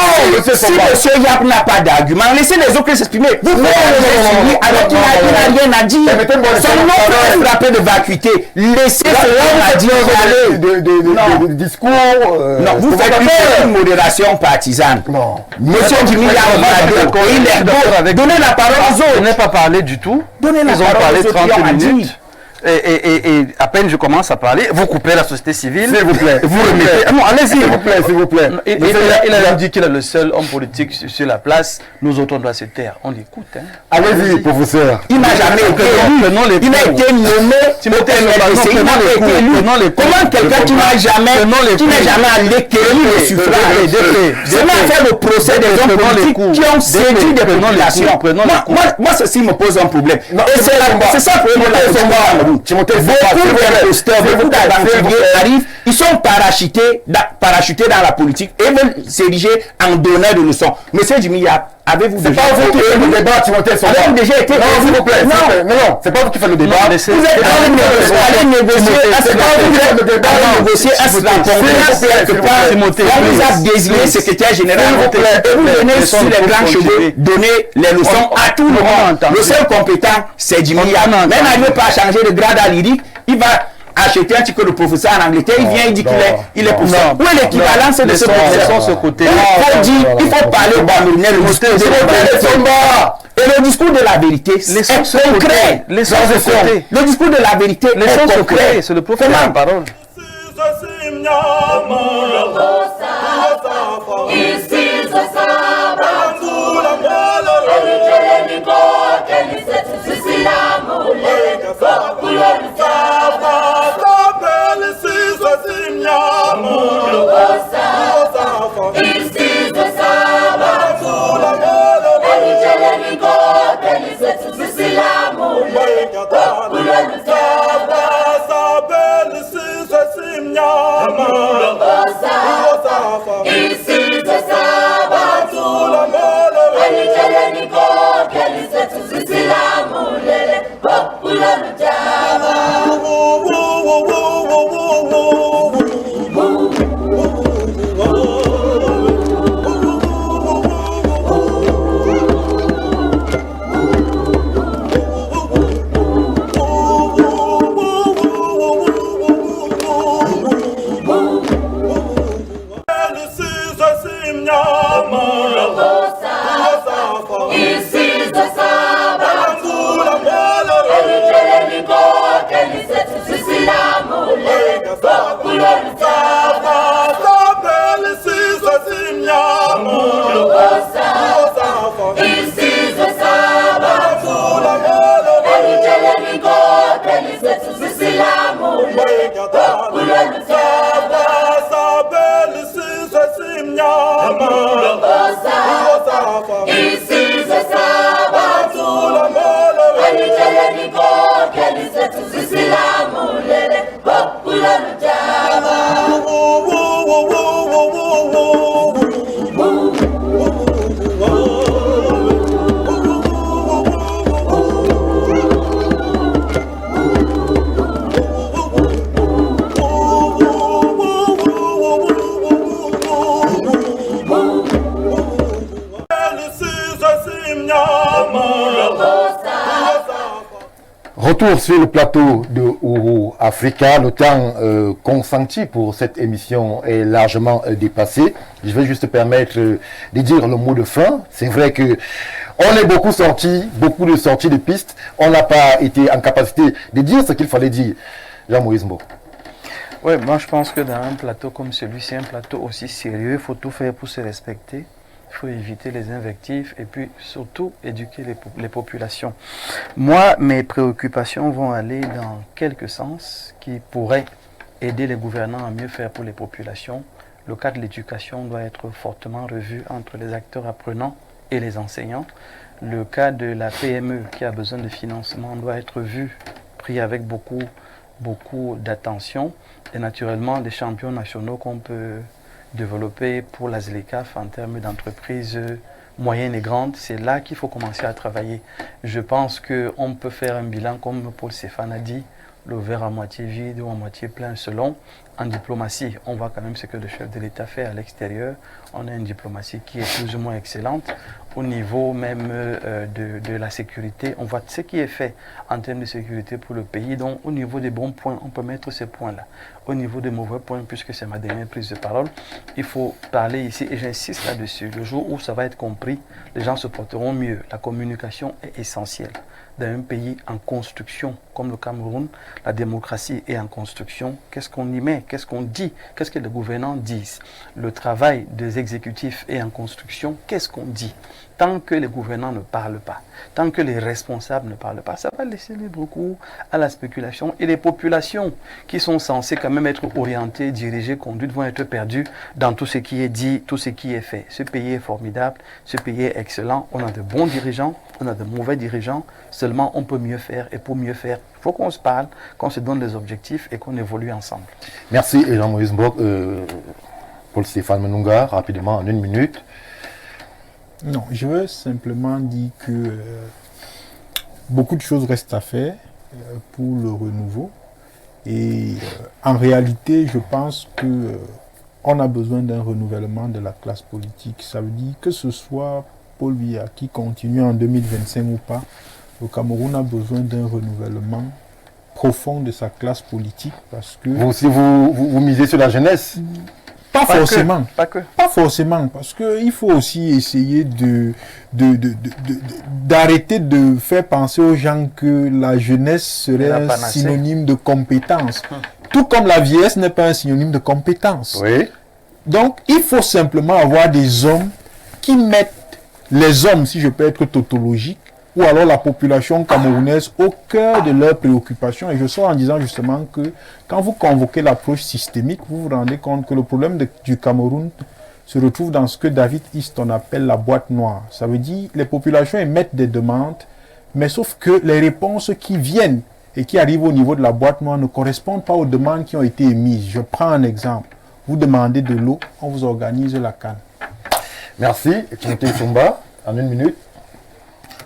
C: si monsieur Yap n'a pas d'argument, laissez les autres s'exprimer. Vous pouvez alors qu'il n'a rien à dire. Son nom peut frapper de vacuité. Laissez ce homme à dire
A: de discours.
C: Non, vous faites une modération partisane.
A: Non.
C: Monsieur Jimmy Yap, il est d'accord. Donnez la parole aux autres.
D: Je n'ai pas parlé du tout.
C: Donnez la
D: parole
C: aux autres.
D: Ils ont parlé 30 minutes. Et à peine je commence à parler, vous coupez la société civile.
A: S'il vous plaît.
D: Vous remettez. Non, allez-y.
A: S'il vous plaît.
D: Il a dit qu'il est le seul homme politique sur la place. Nous autres, on doit se taire. On l'écoute. Hein.
A: Allez-y, professeur.
C: Il n'a jamais été nommé. Il a été nommé. Il n'a pas été élu. Comment quelqu'un qui n'a jamais allé cueillir le suffrage c'est même faire le procès des hommes politiques qui ont séduit des populations. Moi, ceci me pose un problème. C'est ça le problème de la Beaucoup d'imposteurs, beaucoup d'aventuriers arrivent, Ils sont parachutés dans la politique et veulent s'ériger en donneur de leçons. Monsieur Jimmy, avez-vous déjà
A: été... C'est pas vous qui faites le débat, Timothée Somba.
C: Avez-vous déjà été...
A: Non, s'il vous plaît. Non, c'est pas vous qui faites le débat.
C: Vous êtes allé négocier un Timothée. On vous a désigné secrétaire général. Et vous venez sur les blancs cheveux donner les leçons à tout le monde. Le seul compétent, c'est Jimmy. Même n'arrive pas à changer de grade à lyrique, il va acheter un ticket de professeur en Angleterre, il vient, il dit qu'il est professeur. Où est l'équivalence de ce professeur? Il faut parler au Bamourinais, le discours de la vérité est concret. Le discours de la vérité est concret.
D: C'est le prophète de la parole.
A: Retour sur le plateau de Ouro Africa. Le temps consenti pour cette émission est largement dépassé. Je vais juste permettre de dire le mot de fin. C'est vrai que on est beaucoup de sorties de pistes. On n'a pas été en capacité de dire ce qu'il fallait dire. Jean-Moïse Mbo.
D: Oui, moi je pense que dans un plateau comme celui-ci, un plateau aussi sérieux, il faut tout faire pour se respecter. Il faut éviter les invectives et puis surtout éduquer les populations. Moi, mes préoccupations vont aller dans quelques sens qui pourraient aider les gouvernants à mieux faire pour les populations. Le cas de l'éducation doit être fortement revu entre les acteurs apprenants et les enseignants. Le cas de la PME qui a besoin de financement doit être vu, pris avec beaucoup d'attention. Et naturellement, les champions nationaux qu'on peut développer pour la ZLECAf en termes d'entreprises moyennes et grandes, c'est là qu'il faut commencer à travailler. Je pense qu'on peut faire un bilan, comme Paul Stéphane a dit, le verre à moitié vide ou à moitié plein selon. En diplomatie, on voit quand même ce que le chef de l'État fait à l'extérieur. On a une diplomatie qui est plus ou moins excellente. Au niveau même de la sécurité, on voit ce qui est fait en termes de sécurité pour le pays. Donc au niveau des bons points, on peut mettre ces points-là. Au niveau des mauvais points, puisque c'est ma dernière prise de parole, il faut parler ici, et j'insiste là-dessus. Le jour où ça va être compris, les gens se porteront mieux. La communication est essentielle. Dans un pays en construction comme le Cameroun, la démocratie est en construction. Qu'est-ce qu'on y met? Qu'est-ce qu'on dit? Qu'est-ce que les gouvernants disent? Le travail des exécutifs est en construction. Qu'est-ce qu'on dit? tant que les gouvernants ne parlent pas, tant que les responsables ne parlent pas, ça va laisser libre cours à la spéculation et les populations qui sont censées quand même être orientées, dirigées, conduites vont être perdues dans tout ce qui est dit, tout ce qui est fait. Ce pays est formidable, ce pays est excellent, on a de bons dirigeants, on a de mauvais dirigeants, seulement on peut mieux faire et pour mieux faire, il faut qu'on se parle, qu'on se donne des objectifs et qu'on évolue ensemble.
A: Merci Jean-Moïse Mbok. Paul-Stéphane Menunga, rapidement, en 1 minute.
B: Non, je veux simplement dire que beaucoup de choses restent à faire pour le renouveau. Et en réalité, je pense que on a besoin d'un renouvellement de la classe politique. Ça veut dire que ce soit Paul Biya qui continue en 2025 ou pas, le Cameroun a besoin d'un renouvellement profond de sa classe politique parce que...
A: Vous aussi, vous misez sur la jeunesse?
B: Pas forcément.
D: Pas
B: forcément, parce qu'il faut aussi essayer d'arrêter de faire penser aux gens que la jeunesse serait un synonyme de compétence. Tout comme la vieillesse n'est pas un synonyme de compétence.
A: Oui.
B: Donc, il faut simplement avoir des hommes qui mettent les hommes, si je peux être tautologique, ou alors la population camerounaise au cœur de leurs préoccupations. Et je sors en disant justement que quand vous convoquez l'approche systémique, vous vous rendez compte que le problème du Cameroun se retrouve dans ce que David Easton appelle la boîte noire. Ça veut dire les populations émettent des demandes, mais sauf que les réponses qui viennent et qui arrivent au niveau de la boîte noire ne correspondent pas aux demandes qui ont été émises. Je prends un exemple. Vous demandez de l'eau, on vous organise la canne.
A: Merci. Timothée Sumba, en 1 minute.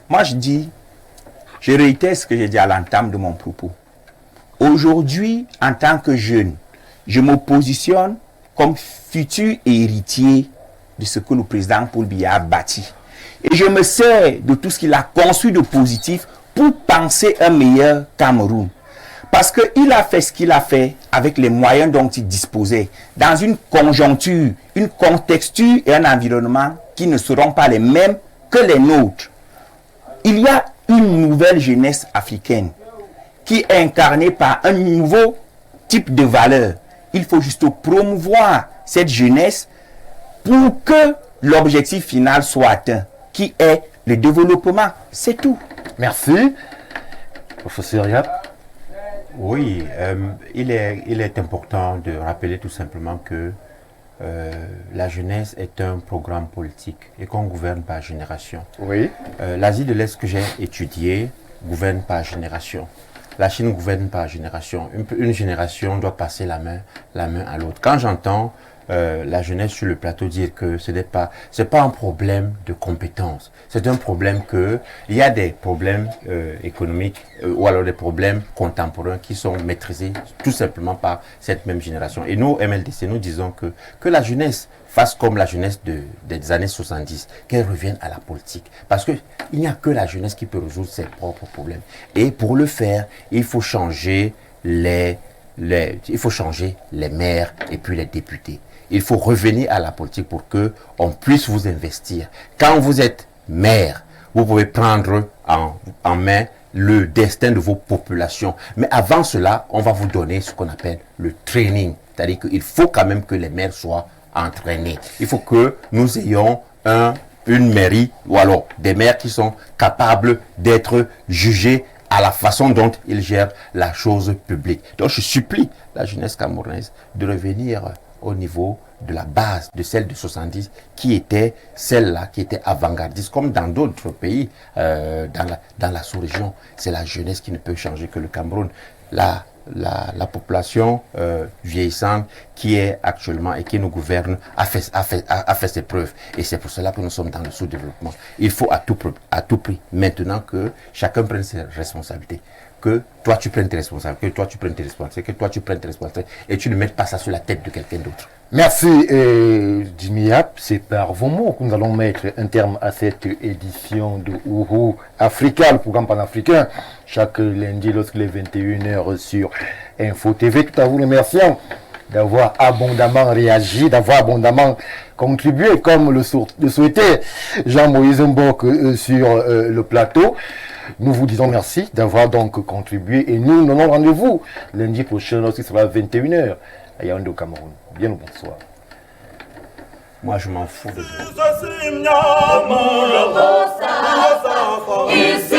C: Moi, je réitère ce que j'ai dit à l'entame de mon propos. Aujourd'hui, en tant que jeune, je me positionne comme futur héritier de ce que le président Paul Biya a bâti. Et je me sers de tout ce qu'il a construit de positif pour penser un meilleur Cameroun. Parce qu'il a fait ce qu'il a fait avec les moyens dont il disposait, dans une conjoncture, une contexture et un environnement qui ne seront pas les mêmes que les nôtres. Il y a une nouvelle jeunesse africaine qui est incarnée par un nouveau type de valeur. Il faut juste promouvoir cette jeunesse pour que l'objectif final soit atteint, qui est le développement. C'est tout.
A: Merci. Professeur Yap.
E: Oui, il est important de rappeler tout simplement que la jeunesse est un programme politique et qu'on gouverne par génération.
A: Oui.
E: L'Asie de l'Est que j'ai étudié gouverne par génération. La Chine gouverne par génération. Une génération doit passer la main à l'autre. Quand j'entends la jeunesse sur le plateau dire que c'est pas un problème de compétence, c'est un problème que il y a des problèmes économiques ou alors des problèmes contemporains qui sont maîtrisés tout simplement par cette même génération. Et nous, MLDC, nous disons que la jeunesse fasse comme la jeunesse des années 70, qu'elle revienne à la politique. Parce qu'il n'y a que la jeunesse qui peut résoudre ses propres problèmes. Et pour le faire, il faut changer il faut changer les maires et puis les députés. Il faut revenir à la politique pour qu'on puisse vous investir. Quand vous êtes maire, vous pouvez prendre en main le destin de vos populations. Mais avant cela, on va vous donner ce qu'on appelle le training. C'est-à-dire qu'il faut quand même que les maires soient entraînés. Il faut que nous ayons une mairie ou alors des maires qui sont capables d'être jugés à la façon dont ils gèrent la chose publique. Donc je supplie la jeunesse camerounaise de revenir au niveau de la base de celle de 70 qui était celle-là, qui était avant-gardiste, comme dans d'autres pays dans la sous-région. C'est la jeunesse qui ne peut changer que le Cameroun. La population vieillissante qui est actuellement et qui nous gouverne a fait ses preuves. Et c'est pour cela que nous sommes dans le sous-développement. Il faut à tout prix, maintenant que chacun prenne ses responsabilités, que toi tu prennes tes responsabilités, que toi tu prennes tes responsabilités, que toi tu prennes tes responsabilités, et tu ne mettes pas ça sur la tête de quelqu'un d'autre.
A: Merci Jimmy Yap, c'est par vos mots que nous allons mettre un terme à cette édition de Ouru Africa, le programme panafricain, chaque lundi lorsqu'il est 21h sur Info TV. Tout à vous remerciant d'avoir abondamment réagi, d'avoir abondamment contribué, comme le souhaitait Jean-Moïse Mbok sur le plateau. Nous vous disons merci d'avoir donc contribué et nous donnons rendez-vous lundi prochain lorsqu'il sera 21h à Yaoundé au Cameroun. Bien au bonsoir.
E: Moi, je m'en fous de vous.
G: Isi